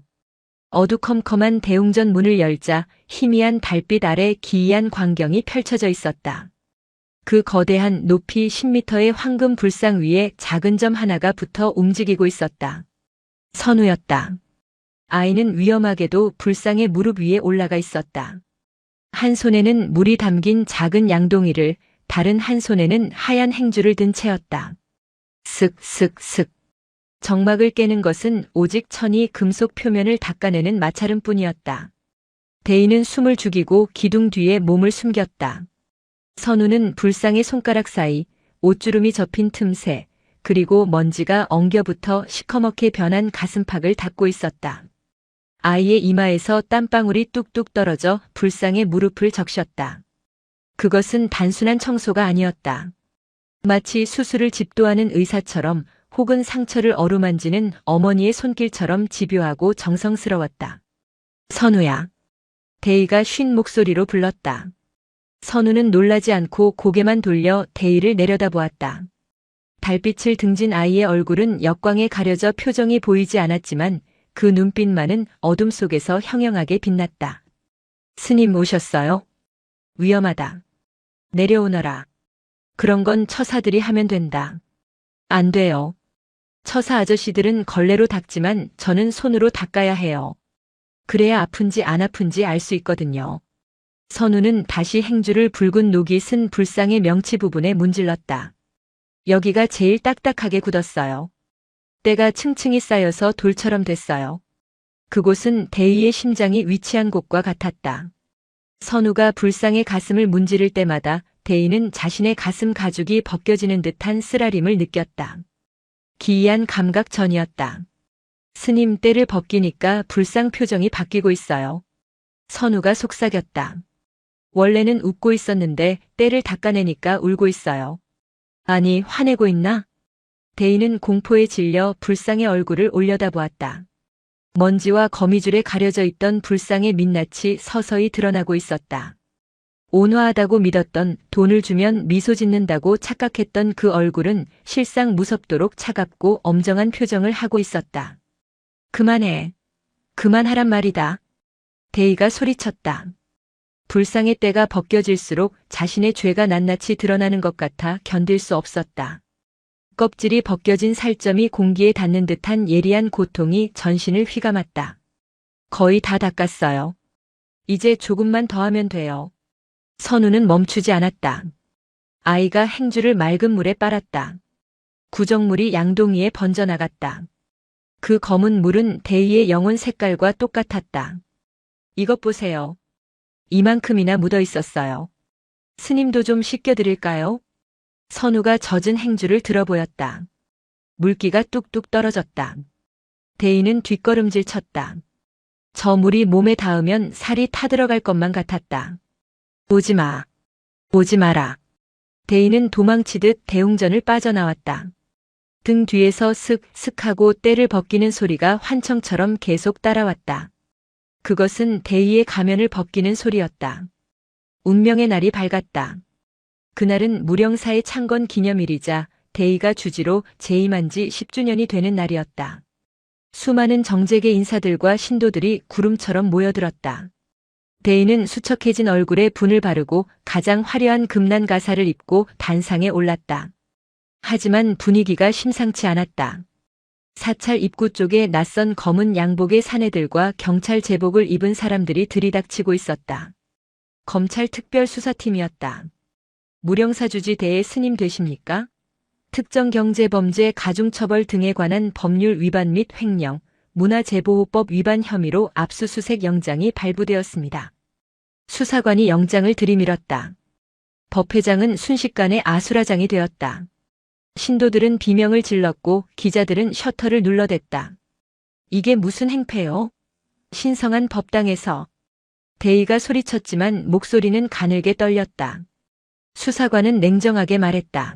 어두컴컴한 대웅전 문을 열자 희미한 달빛 아래 기이한 광경이 펼쳐져 있었다. 그 거대한 높이 10m의 황금 불상 위에 작은 점 하나가 붙어 움직이고 있었다. 선우였다. 아이는 위험하게도 불상의 무릎 위에 올라가 있었다. 한 손에는 물이 담긴 작은 양동이를, 다른 한 손에는 하얀 행주를 든 채였다. 슥슥슥. 정막을 깨는 것은 오직 천이 금속 표면을 닦아내는 마찰음뿐이었다. 대희는 숨을 죽이고 기둥 뒤에 몸을 숨겼다. 선우는 불상의 손가락 사이, 옷주름이 접힌 틈새, 그리고 먼지가 엉겨붙어 시커멓게 변한 가슴팍을 닦고 있었다. 아이의 이마에서 땀방울이 뚝뚝 떨어져 불상의 무릎을 적셨다. 그것은 단순한 청소가 아니었다. 마치 수술을 집도하는 의사처럼 혹은 상처를 어루만지는 어머니의 손길처럼 집요하고 정성스러웠다. 선우야. 대희가 쉰 목소리로 불렀다. 선우는 놀라지 않고 고개만 돌려 대희를 내려다보았다. 달빛을 등진 아이의 얼굴은 역광에 가려져 표정이 보이지 않았지만 그 눈빛만은 어둠 속에서 형형하게 빛났다. 스님 오셨어요? 위험하다. 내려오너라. 그런 건 처사들이 하면 된다. 안 돼요. 처사 아저씨들은 걸레로 닦지만 저는 손으로 닦아야 해요. 그래야 아픈지 안 아픈지 알 수 있거든요. 선우는 다시 행주를 붉은 녹이 쓴 불상의 명치 부분에 문질렀다. 여기가 제일 딱딱하게 굳었어요. 때가 층층이 쌓여서 돌처럼 됐어요. 그곳은 대희의 심장이 위치한 곳과 같았다. 선우가 불상의 가슴을 문지를 때마다 대희는 자신의 가슴 가죽이 벗겨지는 듯한 쓰라림을 느꼈다. 기이한 감각 전이었다. 스님 때를 벗기니까 불상 표정이 바뀌고 있어요. 선우가 속삭였다. 원래는 웃고 있었는데 때를 닦아내니까 울고 있어요. 아니, 화내고 있나? 대희는 공포에 질려 불상의 얼굴을 올려다보았다. 먼지와 거미줄에 가려져 있던 불상의 민낯이 서서히 드러나고 있었다. 온화하다고 믿었던, 돈을 주면 미소 짓는다고 착각했던 그 얼굴은 실상 무섭도록 차갑고 엄정한 표정을 하고 있었다. 그만해. 그만하란 말이다. 대희가 소리쳤다. 불상의 때가 벗겨질수록 자신의 죄가 낱낱이 드러나는 것 같아 견딜 수 없었다. 껍질이 벗겨진 살점이 공기에 닿는 듯한 예리한 고통이 전신을 휘감았다. 거의 다 닦았어요. 이제 조금만 더 하면 돼요. 선우는 멈추지 않았다. 아이가 행주를 맑은 물에 빨았다. 구정물이 양동이에 번져나갔다. 그 검은 물은 대희의 영혼 색깔과 똑같았다. 이것 보세요. 이만큼이나 묻어 있었어요. 스님도 좀 씻겨드릴까요? 선우가 젖은 행주를 들어보였다. 물기가 뚝뚝 떨어졌다. 대희는 뒷걸음질 쳤다. 저 물이 몸에 닿으면 살이 타들어갈 것만 같았다. 오지 마. 오지 마라. 대희는 도망치듯 대웅전을 빠져나왔다. 등 뒤에서 슥슥 하고 때를 벗기는 소리가 환청처럼 계속 따라왔다. 그것은 대희의 가면을 벗기는 소리였다. 운명의 날이 밝았다. 그날은 무령사의 창건 기념일이자 대희가 주지로 재임한 지 10주년이 되는 날이었다. 수많은 정재계 인사들과 신도들이 구름처럼 모여들었다. 대희는 수척해진 얼굴에 분을 바르고 가장 화려한 금난 가사를 입고 단상에 올랐다. 하지만 분위기가 심상치 않았다. 사찰 입구 쪽에 낯선 검은 양복의 사내들과 경찰 제복을 입은 사람들이 들이닥치고 있었다. 검찰 특별수사팀이었다. 무령사주지대의 스님 되십니까? 특정경제범죄 가중처벌 등에 관한 법률 위반 및 횡령, 문화재보호법 위반 혐의로 압수수색 영장이 발부되었습니다. 수사관이 영장을 들이밀었다. 법회장은 순식간에 아수라장이 되었다. 신도들은 비명을 질렀고 기자들은 셔터를 눌러댔다. 이게 무슨 행패요? 신성한 법당에서. 대의가 소리쳤지만 목소리는 가늘게 떨렸다. 수사관은 냉정하게 말했다.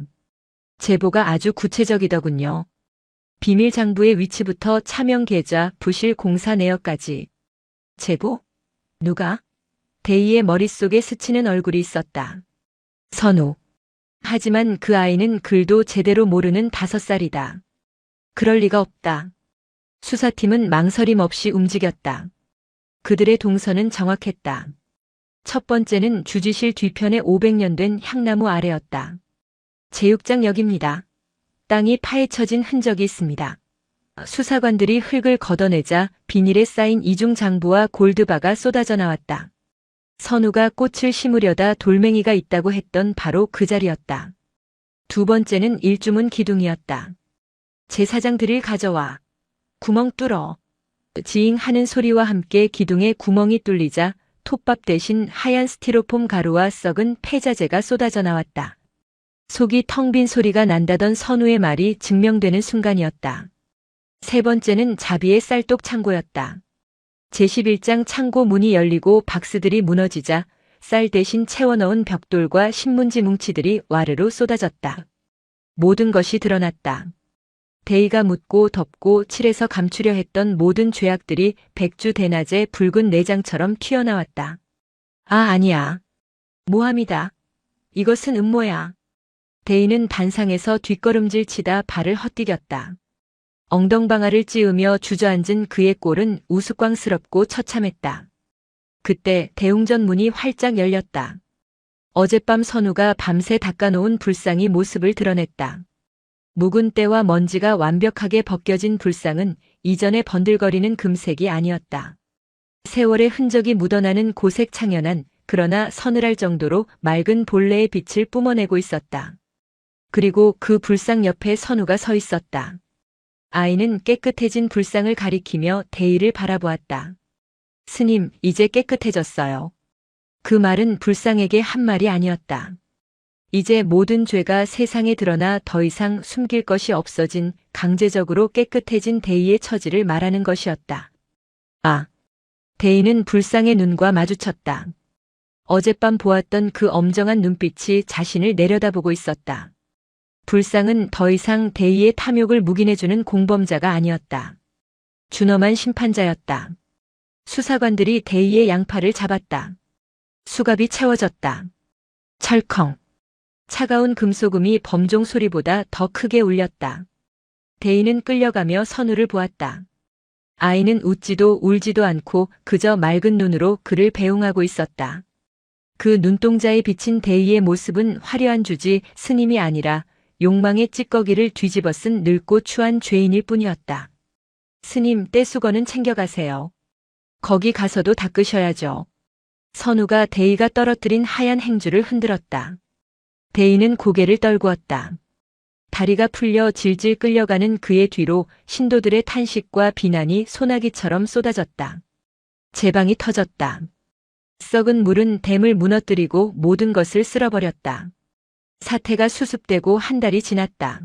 제보가 아주 구체적이더군요. 비밀 장부의 위치부터 차명 계좌, 부실 공사 내역까지. 제보? 누가? 대의의 머릿속에 스치는 얼굴이 있었다. 선우. 하지만 그 아이는 글도 제대로 모르는 5살이다. 그럴 리가 없다. 수사팀은 망설임 없이 움직였다. 그들의 동선은 정확했다. 첫 번째는 주지실 뒤편에 500년 된 향나무 아래였다. 제육장역입니다. 땅이 파헤쳐진 흔적이 있습니다. 수사관들이 흙을 걷어내자 비닐에 쌓인 이중 장부와 골드바가 쏟아져 나왔다. 선우가 꽃을 심으려다 돌멩이가 있다고 했던 바로 그 자리였다. 두 번째는 일주문 기둥이었다. 제사장 드릴 가져와. 구멍 뚫어. 지잉 하는 소리와 함께 기둥에 구멍이 뚫리자 톱밥 대신 하얀 스티로폼 가루와 썩은 폐자재가 쏟아져 나왔다. 속이 텅 빈 소리가 난다던 선우의 말이 증명되는 순간이었다. 세 번째는 자비의 쌀독 창고였다. 제11장 창고 문이 열리고 박스들이 무너지자 쌀 대신 채워넣은 벽돌과 신문지 뭉치들이 와르르 쏟아졌다. 모든 것이 드러났다. 대의가 묻고 덮고 칠해서 감추려 했던 모든 죄악들이 백주 대낮에 붉은 내장처럼 튀어나왔다. 아니야. 모함이다. 이것은 음모야. 대의는 단상에서 뒷걸음질 치다 발을 헛디뎠다. 엉덩방아를 찌우며 주저앉은 그의 꼴은 우스꽝스럽고 처참했다. 그때 대웅전 문이 활짝 열렸다. 어젯밤 선우가 밤새 닦아놓은 불상이 모습을 드러냈다. 묵은 때와 먼지가 완벽하게 벗겨진 불상은 이전에 번들거리는 금색이 아니었다. 세월의 흔적이 묻어나는 고색 창연한 그러나 서늘할 정도로 맑은 본래의 빛을 뿜어내고 있었다. 그리고 그 불상 옆에 선우가 서 있었다. 아이는 깨끗해진 불상을 가리키며 대의를 바라보았다. 스님, 이제 깨끗해졌어요. 그 말은 불상에게 한 말이 아니었다. 이제 모든 죄가 세상에 드러나 더 이상 숨길 것이 없어진 강제적으로 깨끗해진 대의의 처지를 말하는 것이었다. 대의는 불상의 눈과 마주쳤다. 어젯밤 보았던 그 엄정한 눈빛이 자신을 내려다보고 있었다. 불상은 더 이상 대의의 탐욕을 묵인해주는 공범자가 아니었다. 준엄한 심판자였다. 수사관들이 대의의 양팔을 잡았다. 수갑이 채워졌다. 철컹. 차가운 금소금이 범종 소리보다 더 크게 울렸다. 대의는 끌려가며 선우를 보았다. 아이는 웃지도 울지도 않고 그저 맑은 눈으로 그를 배웅하고 있었다. 그 눈동자에 비친 대의의 모습은 화려한 주지 스님이 아니라 욕망의 찌꺼기를 뒤집어 쓴 늙고 추한 죄인일 뿐이었다. 스님, 떼수건은 챙겨가세요. 거기 가서도 닦으셔야죠. 선우가 대의가 떨어뜨린 하얀 행주를 흔들었다. 대의는 고개를 떨구었다. 다리가 풀려 질질 끌려가는 그의 뒤로 신도들의 탄식과 비난이 소나기처럼 쏟아졌다. 제방이 터졌다. 썩은 물은 댐을 무너뜨리고 모든 것을 쓸어버렸다. 사태가 수습되고 한 달이 지났다.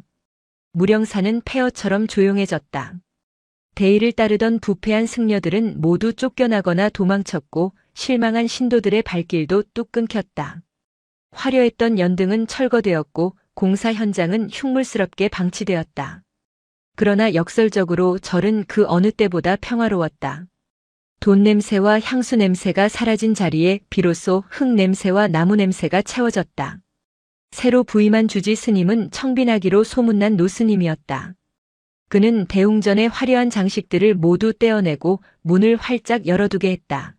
무령사는 폐허처럼 조용해졌다. 대의를 따르던 부패한 승려들은 모두 쫓겨나거나 도망쳤고 실망한 신도들의 발길도 뚝 끊겼다. 화려했던 연등은 철거되었고 공사 현장은 흉물스럽게 방치되었다. 그러나 역설적으로 절은 그 어느 때보다 평화로웠다. 돈 냄새와 향수 냄새가 사라진 자리에 비로소 흙 냄새와 나무 냄새가 채워졌다. 새로 부임한 주지 스님은 청빈하기로 소문난 노스님이었다. 그는 대웅전의 화려한 장식들을 모두 떼어내고 문을 활짝 열어두게 했다.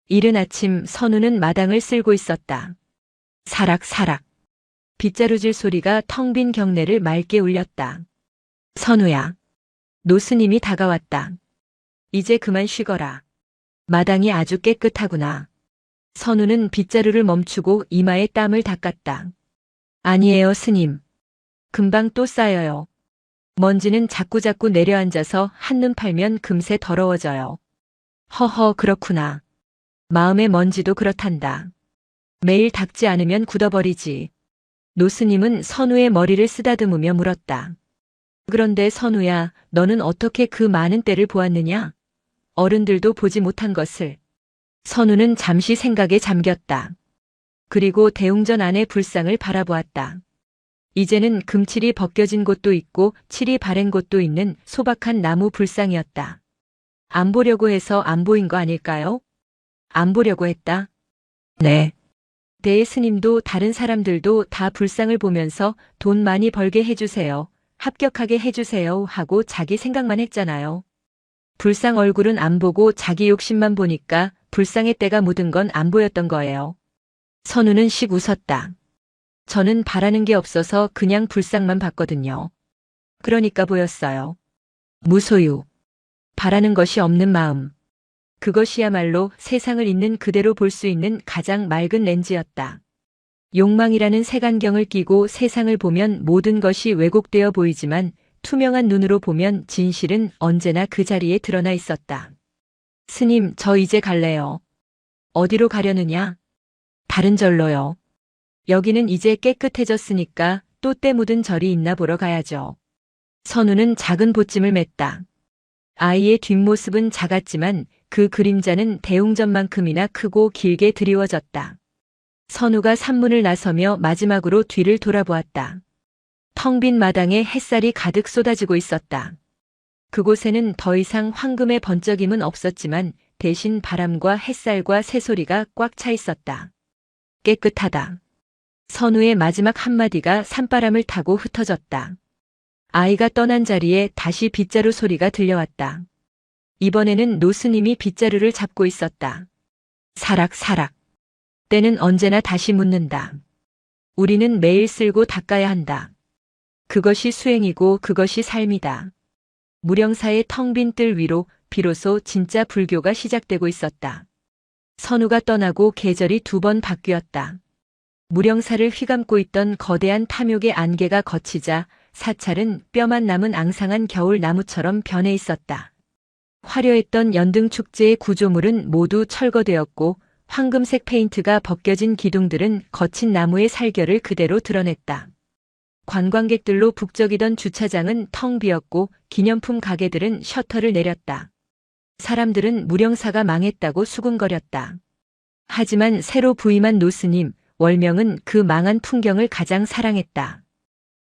이른 아침 선우는 마당을 쓸고 있었다. 사락사락. 빗자루질 소리가 텅 빈 경내를 맑게 울렸다. 선우야. 노스님이 다가왔다. 이제 그만 쉬거라. 마당이 아주 깨끗하구나. 선우는 빗자루를 멈추고 이마에 땀을 닦았다. 아니에요, 스님. 금방 또 쌓여요. 먼지는 자꾸자꾸 내려앉아서 한눈 팔면 금세 더러워져요. 허허, 그렇구나. 마음의 먼지도 그렇단다. 매일 닦지 않으면 굳어버리지. 노스님은 선우의 머리를 쓰다듬으며 물었다. 그런데 선우야, 너는 어떻게 그 많은 때를 보았느냐? 어른들도 보지 못한 것을. 선우는 잠시 생각에 잠겼다. 그리고 대웅전 안의 불상을 바라보았다. 이제는 금칠이 벗겨진 곳도 있고 칠이 바랜 곳도 있는 소박한 나무 불상이었다. 안 보려고 해서 안 보인 거 아닐까요? 안 보려고 했다. 네. 대 스님도 다른 사람들도 다 불상을 보면서 돈 많이 벌게 해주세요. 합격하게 해주세요 하고 자기 생각만 했잖아요. 불상 얼굴은 안 보고 자기 욕심만 보니까 불상의 때가 묻은 건 안 보였던 거예요. 선우는 씩 웃었다. 저는 바라는 게 없어서 그냥 불상만 봤거든요. 그러니까 보였어요. 무소유. 바라는 것이 없는 마음. 그것이야말로 세상을 있는 그대로 볼 수 있는 가장 맑은 렌즈였다. 욕망이라는 색안경을 끼고 세상을 보면 모든 것이 왜곡되어 보이지만 투명한 눈으로 보면 진실은 언제나 그 자리에 드러나 있었다. 스님, 저 이제 갈래요. 어디로 가려느냐? 다른 절로요. 여기는 이제 깨끗해졌으니까 또 때 묻은 절이 있나 보러 가야죠. 선우는 작은 보찜을 맸다. 아이의 뒷모습은 작았지만 그 그림자는 대웅전만큼이나 크고 길게 드리워졌다. 선우가 산문을 나서며 마지막으로 뒤를 돌아보았다. 텅 빈 마당에 햇살이 가득 쏟아지고 있었다. 그곳에는 더 이상 황금의 번쩍임은 없었지만 대신 바람과 햇살과 새소리가 꽉 차 있었다. 깨끗하다. 선우의 마지막 한마디가 산바람을 타고 흩어졌다. 아이가 떠난 자리에 다시 빗자루 소리가 들려왔다. 이번에는 노스님이 빗자루를 잡고 있었다. 사락사락. 때는 언제나 다시 묻는다. 우리는 매일 쓸고 닦아야 한다. 그것이 수행이고 그것이 삶이다. 무령사의 텅 빈 뜰 위로 비로소 진짜 불교가 시작되고 있었다. 선우가 떠나고 계절이 2번 바뀌었다. 무령사를 휘감고 있던 거대한 탐욕의 안개가 걷히자 사찰은 뼈만 남은 앙상한 겨울 나무처럼 변해 있었다. 화려했던 연등축제의 구조물은 모두 철거되었고 황금색 페인트가 벗겨진 기둥들은 거친 나무의 살결을 그대로 드러냈다. 관광객들로 북적이던 주차장은 텅 비었고 기념품 가게들은 셔터를 내렸다. 사람들은 무령사가 망했다고 수군거렸다. 하지만 새로 부임한 노스님, 월명은 그 망한 풍경을 가장 사랑했다.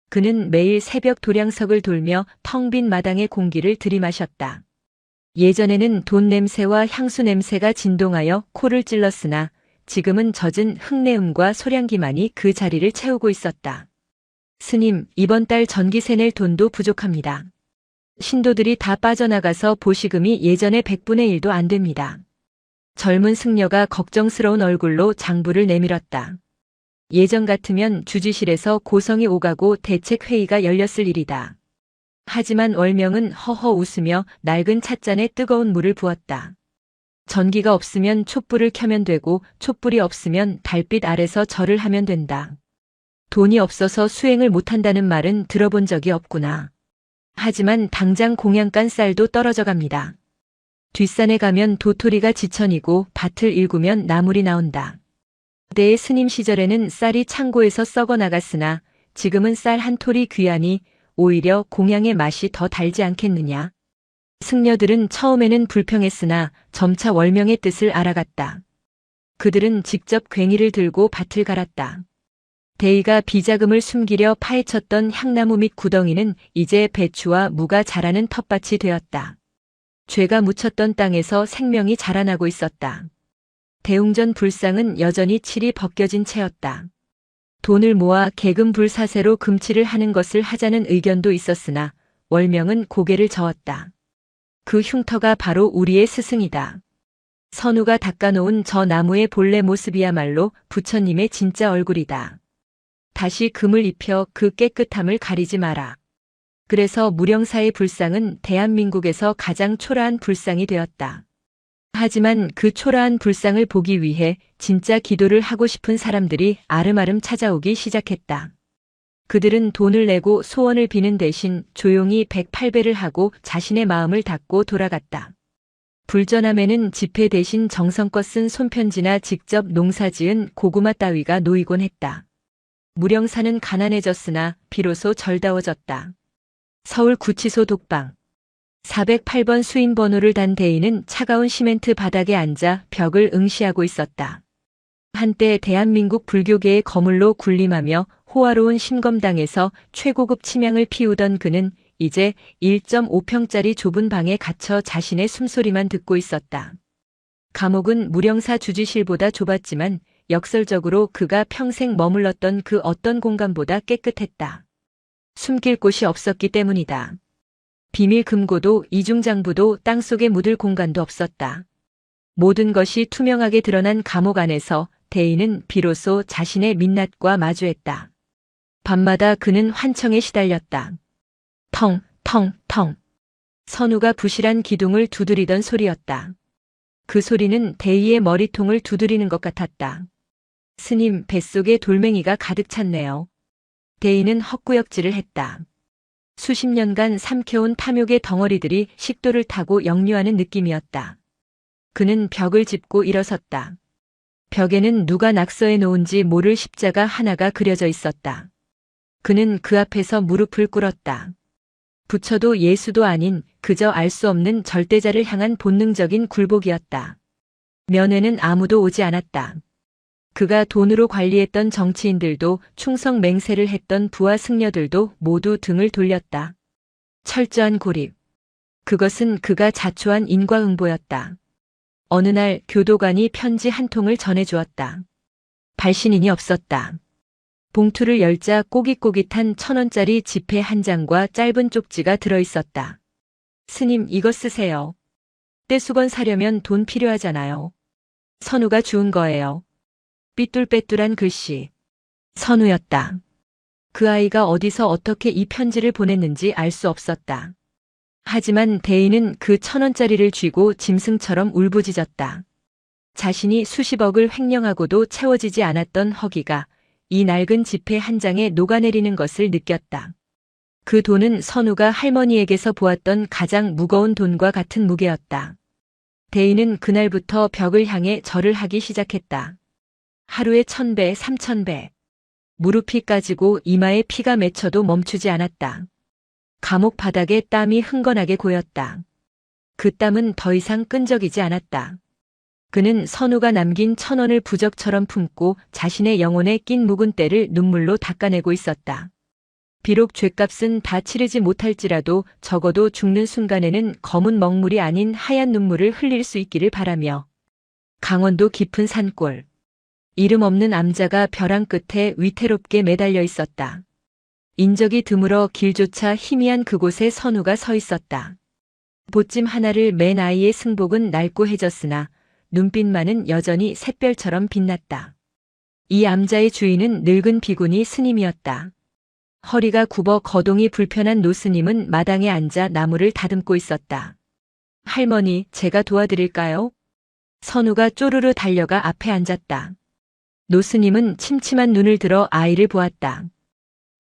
그는 매일 새벽 도량석을 돌며 텅 빈 마당의 공기를 들이마셨다. 예전에는 돈 냄새와 향수 냄새가 진동하여 코를 찔렀으나 지금은 젖은 흙내음과 소량기만이 그 자리를 채우고 있었다. 스님, 이번 달 전기세 낼 돈도 부족합니다. 신도들이 다 빠져나가서 보시금이 예전의 100분의 1도 안 됩니다. 젊은 승려가 걱정스러운 얼굴로 장부를 내밀었다. 예전 같으면 주지실에서 고성이 오가고 대책회의가 열렸을 일이다. 하지만 월명은 허허 웃으며 낡은 찻잔에 뜨거운 물을 부었다. 전기가 없으면 촛불을 켜면 되고 촛불이 없으면 달빛 아래서 절을 하면 된다. 돈이 없어서 수행을 못한다는 말은 들어본 적이 없구나. 하지만 당장 공양간 쌀도 떨어져 갑니다. 뒷산에 가면 도토리가 지천이고 밭을 일구면 나물이 나온다. 그때의 스님 시절에는 쌀이 창고에서 썩어 나갔으나 지금은 쌀 한 톨이 귀하니 오히려 공양의 맛이 더 달지 않겠느냐. 승려들은 처음에는 불평했으나 점차 월명의 뜻을 알아갔다. 그들은 직접 괭이를 들고 밭을 갈았다. 대의가 비자금을 숨기려 파헤쳤던 향나무 밑 구덩이는 이제 배추와 무가 자라는 텃밭이 되었다. 죄가 묻혔던 땅에서 생명이 자라나고 있었다. 대웅전 불상은 여전히 칠이 벗겨진 채였다. 돈을 모아 개금 불사세로 금칠을 하는 것을 하자는 의견도 있었으나 월명은 고개를 저었다. 그 흉터가 바로 우리의 스승이다. 선우가 닦아놓은 저 나무의 본래 모습이야말로 부처님의 진짜 얼굴이다. 다시 금을 입혀 그 깨끗함을 가리지 마라. 그래서 무령사의 불상은 대한민국에서 가장 초라한 불상이 되었다. 하지만 그 초라한 불상을 보기 위해 진짜 기도를 하고 싶은 사람들이 아름아름 찾아오기 시작했다. 그들은 돈을 내고 소원을 비는 대신 조용히 108배를 하고 자신의 마음을 닫고 돌아갔다. 불전함에는 지폐 대신 정성껏 쓴 손편지나 직접 농사지은 고구마 따위가 놓이곤 했다. 무령사는 가난해졌으나 비로소 절다워졌다. 서울 구치소 독방. 408번 수인 번호를 단 대인은 차가운 시멘트 바닥에 앉아 벽을 응시하고 있었다. 한때 대한민국 불교계의 거물로 군림하며 호화로운 심검당에서 최고급 치명을 피우던 그는 이제 1.5평짜리 좁은 방에 갇혀 자신의 숨소리만 듣고 있었다. 감옥은 무령사 주지실보다 좁았지만 역설적으로 그가 평생 머물렀던 그 어떤 공간보다 깨끗했다. 숨길 곳이 없었기 때문이다. 비밀 금고도 이중장부도 땅속에 묻을 공간도 없었다. 모든 것이 투명하게 드러난 감옥 안에서 대인은 비로소 자신의 민낯과 마주했다. 밤마다 그는 환청에 시달렸다. 텅, 텅, 텅. 선우가 부실한 기둥을 두드리던 소리였다. 그 소리는 대의의 머리통을 두드리는 것 같았다. 스님, 뱃속에 돌멩이가 가득 찼네요. 대인은 헛구역질을 했다. 수십 년간 삼켜온 탐욕의 덩어리들이 식도를 타고 역류하는 느낌이었다. 그는 벽을 짚고 일어섰다. 벽에는 누가 낙서해 놓은지 모를 십자가 하나가 그려져 있었다. 그는 그 앞에서 무릎을 꿇었다. 부처도 예수도 아닌 그저 알 수 없는 절대자를 향한 본능적인 굴복이었다. 면회는 아무도 오지 않았다. 그가 돈으로 관리했던 정치인들도 충성 맹세를 했던 부하 승려들도 모두 등을 돌렸다. 철저한 고립. 그것은 그가 자초한 인과응보였다. 어느 날 교도관이 편지 한 통을 전해주었다. 발신인이 없었다. 봉투를 열자 꼬깃꼬깃한 1,000원짜리 지폐 한 장과 짧은 쪽지가 들어있었다. 스님, 이거 쓰세요. 떼수건 사려면 돈 필요하잖아요. 선우가 주운 거예요. 삐뚤빼뚤한 글씨. 선우였다. 그 아이가 어디서 어떻게 이 편지를 보냈는지 알 수 없었다. 하지만 대인은 그 1,000원짜리를 쥐고 짐승처럼 울부짖었다. 자신이 수십억을 횡령하고도 채워지지 않았던 허기가 이 낡은 지폐 한 장에 녹아내리는 것을 느꼈다. 그 돈은 선우가 할머니에게서 보았던 가장 무거운 돈과 같은 무게였다. 대인은 그날부터 벽을 향해 절을 하기 시작했다. 하루에 1,000배, 3,000배. 무릎이 까지고 이마에 피가 맺혀도 멈추지 않았다. 감옥 바닥에 땀이 흥건하게 고였다. 그 땀은 더 이상 끈적이지 않았다. 그는 선우가 남긴 1,000원을 부적처럼 품고 자신의 영혼에 낀 묵은 때를 눈물로 닦아내고 있었다. 비록 죗값은 다 치르지 못할지라도 적어도 죽는 순간에는 검은 먹물이 아닌 하얀 눈물을 흘릴 수 있기를 바라며. 강원도 깊은 산골. 이름 없는 암자가 벼랑 끝에 위태롭게 매달려 있었다. 인적이 드물어 길조차 희미한 그곳에 선우가 서 있었다. 보찜 하나를 맨 아이의 승복은 날고해졌으나 눈빛만은 여전히 샛별처럼 빛났다. 이 암자의 주인은 늙은 비구니 스님이었다. 허리가 굽어 거동이 불편한 노스님은 마당에 앉아 나무를 다듬고 있었다. 할머니, 제가 도와드릴까요? 선우가 쪼르르 달려가 앞에 앉았다. 노스님은 침침한 눈을 들어 아이를 보았다.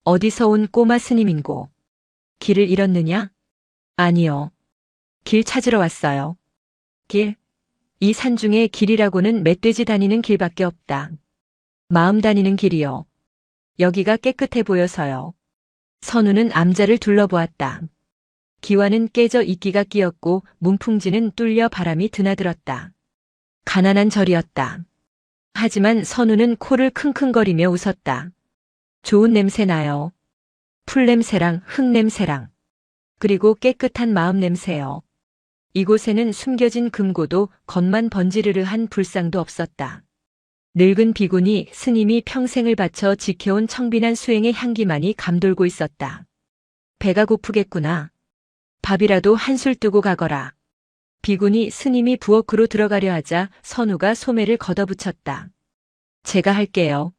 어디서 온 꼬마 스님인고? 길을 잃었느냐? 아니요. 길 찾으러 왔어요. 길? 이 산중에 길이라고는 멧돼지 다니는 길밖에 없다. 마음 다니는 길이요. 여기가 깨끗해 보여서요. 선우는 암자를 둘러보았다. 기와는 깨져 이끼가 끼었고 문풍지는 뚫려 바람이 드나들었다. 가난한 절이었다. 하지만 선우는 코를 킁킁거리며 웃었다. 좋은 냄새 나요. 풀 냄새랑 흙 냄새랑. 그리고 깨끗한 마음 냄새요. 이곳에는 숨겨진 금고도 겉만 번지르르한 불상도 없었다. 늙은 비구니 스님이 평생을 바쳐 지켜온 청빈한 수행의 향기만이 감돌고 있었다. 배가 고프겠구나. 밥이라도 한술 뜨고 가거라. 비구니 스님이 부엌으로 들어가려 하자 선우가 소매를 걷어붙였다. 제가 할게요.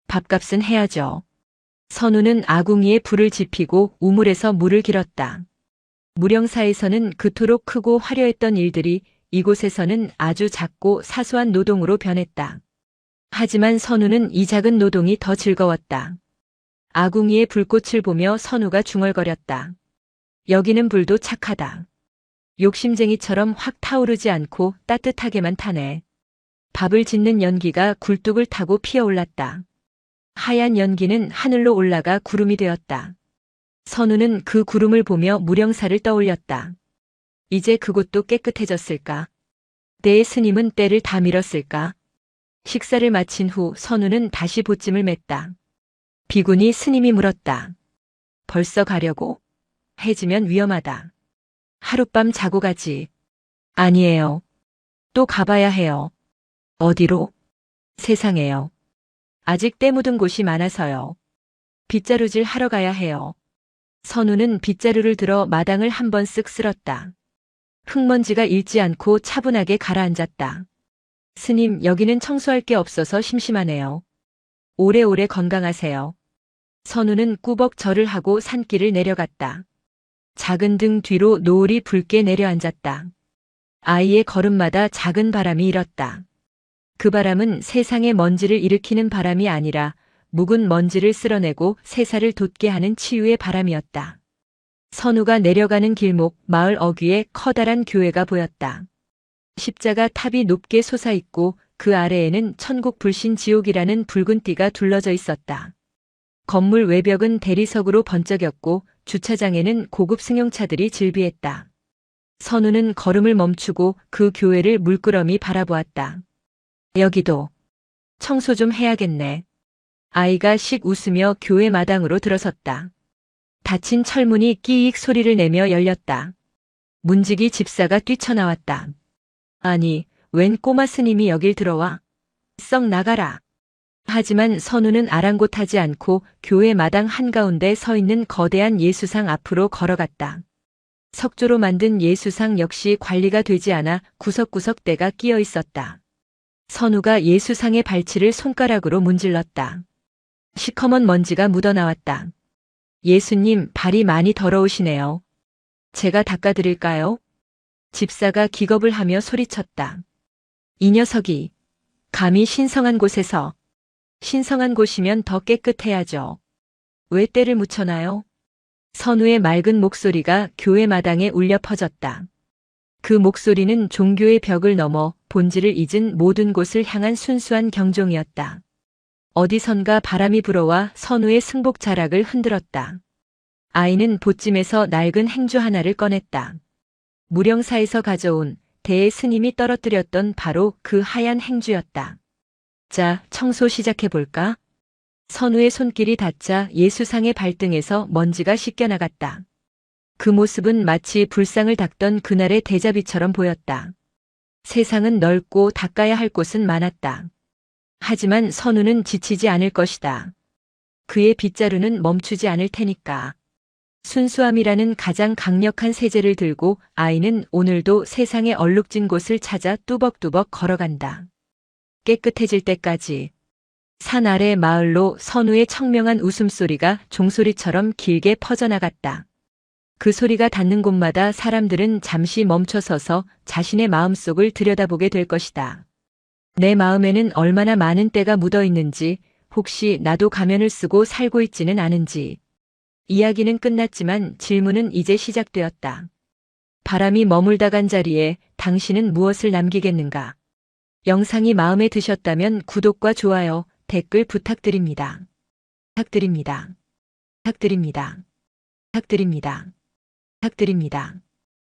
밥값은 해야죠. 선우는 아궁이에 불을 지피고 우물에서 물을 길었다. 무령사에서는 그토록 크고 화려했던 일들이 이곳에서는 아주 작고 사소한 노동으로 변했다. 하지만 선우는 이 작은 노동이 더 즐거웠다. 아궁이의 불꽃을 보며 선우가 중얼거렸다. 여기는 불도 착하다. 욕심쟁이처럼 확 타오르지 않고 따뜻하게만 타네. 밥을 짓는 연기가 굴뚝을 타고 피어올랐다. 하얀 연기는 하늘로 올라가 구름이 되었다. 선우는 그 구름을 보며 무령사를 떠올렸다. 이제 그곳도 깨끗해졌을까? 내 스님은 때를 다 밀었을까? 식사를 마친 후 선우는 다시 보찜을 맸다. 비구니 스님이 물었다. 벌써 가려고? 해지면 위험하다. 하룻밤 자고 가지. 아니에요. 또 가봐야 해요. 어디로? 세상에요. 아직 때 묻은 곳이 많아서요. 빗자루질 하러 가야 해요. 선우는 빗자루를 들어 마당을 한번 쓱 쓸었다. 흙먼지가 잃지 않고 차분하게 가라앉았다. 스님, 여기는 청소할 게 없어서 심심하네요. 오래오래 건강하세요. 선우는 꾸벅 절을 하고 산길을 내려갔다. 작은 등 뒤로 노을이 붉게 내려앉았다. 아이의 걸음마다 작은 바람이 일었다. 그 바람은 세상의 먼지를 일으키는 바람이 아니라 묵은 먼지를 쓸어내고 새살을 돋게 하는 치유의 바람이었다. 선우가 내려가는 길목 마을 어귀에 커다란 교회가 보였다. 십자가 탑이 높게 솟아있고 그 아래에는 천국 불신 지옥이라는 붉은 띠가 둘러져 있었다. 건물 외벽은 대리석으로 번쩍였고 주차장에는 고급 승용차들이 질비했다. 선우는 걸음을 멈추고 그 교회를 물끄러미 바라보았다. 여기도 청소 좀 해야겠네. 아이가 씩 웃으며 교회 마당으로 들어섰다. 닫힌 철문이 끼익 소리를 내며 열렸다. 문지기 집사가 뛰쳐나왔다. 아니, 웬 꼬마 스님이 여길 들어와? 썩 나가라. 하지만 선우는 아랑곳하지 않고 교회 마당 한가운데 서 있는 거대한 예수상 앞으로 걸어갔다. 석조로 만든 예수상 역시 관리가 되지 않아 구석구석 때가 끼어 있었다. 선우가 예수상의 발치를 손가락으로 문질렀다. 시커먼 먼지가 묻어나왔다. 예수님, 발이 많이 더러우시네요. 제가 닦아드릴까요? 집사가 기겁을 하며 소리쳤다. 이 녀석이 감히 신성한 곳에서. 신성한 곳이면 더 깨끗해야죠. 왜 때를 묻혀나요? 선우의 맑은 목소리가 교회 마당에 울려 퍼졌다. 그 목소리는 종교의 벽을 넘어 본질을 잊은 모든 곳을 향한 순수한 경종이었다. 어디선가 바람이 불어와 선우의 승복 자락을 흔들었다. 아이는 보찜에서 낡은 행주 하나를 꺼냈다. 무령사에서 가져온 대의 스님이 떨어뜨렸던 바로 그 하얀 행주였다. 자, 청소 시작해볼까? 선우의 손길이 닿자 예수상의 발등에서 먼지가 씻겨나갔다. 그 모습은 마치 불상을 닦던 그날의 대자비처럼 보였다. 세상은 넓고 닦아야 할 곳은 많았다. 하지만 선우는 지치지 않을 것이다. 그의 빗자루는 멈추지 않을 테니까. 순수함이라는 가장 강력한 세제를 들고 아이는 오늘도 세상의 얼룩진 곳을 찾아 뚜벅뚜벅 걸어간다. 깨끗해질 때까지. 산 아래 마을로 선우의 청명한 웃음소리가 종소리처럼 길게 퍼져나갔다. 그 소리가 닿는 곳마다 사람들은 잠시 멈춰서서 자신의 마음속을 들여다보게 될 것이다. 내 마음에는 얼마나 많은 때가 묻어 있는지, 혹시 나도 가면을 쓰고 살고 있지는 않은지. 이야기는 끝났지만 질문은 이제 시작되었다. 바람이 머물다 간 자리에 당신은 무엇을 남기겠는가? 영상이 마음에 드셨다면 구독과 좋아요, 댓글 부탁드립니다. 부탁드립니다. 부탁드립니다. 부탁드립니다. 부탁드립니다.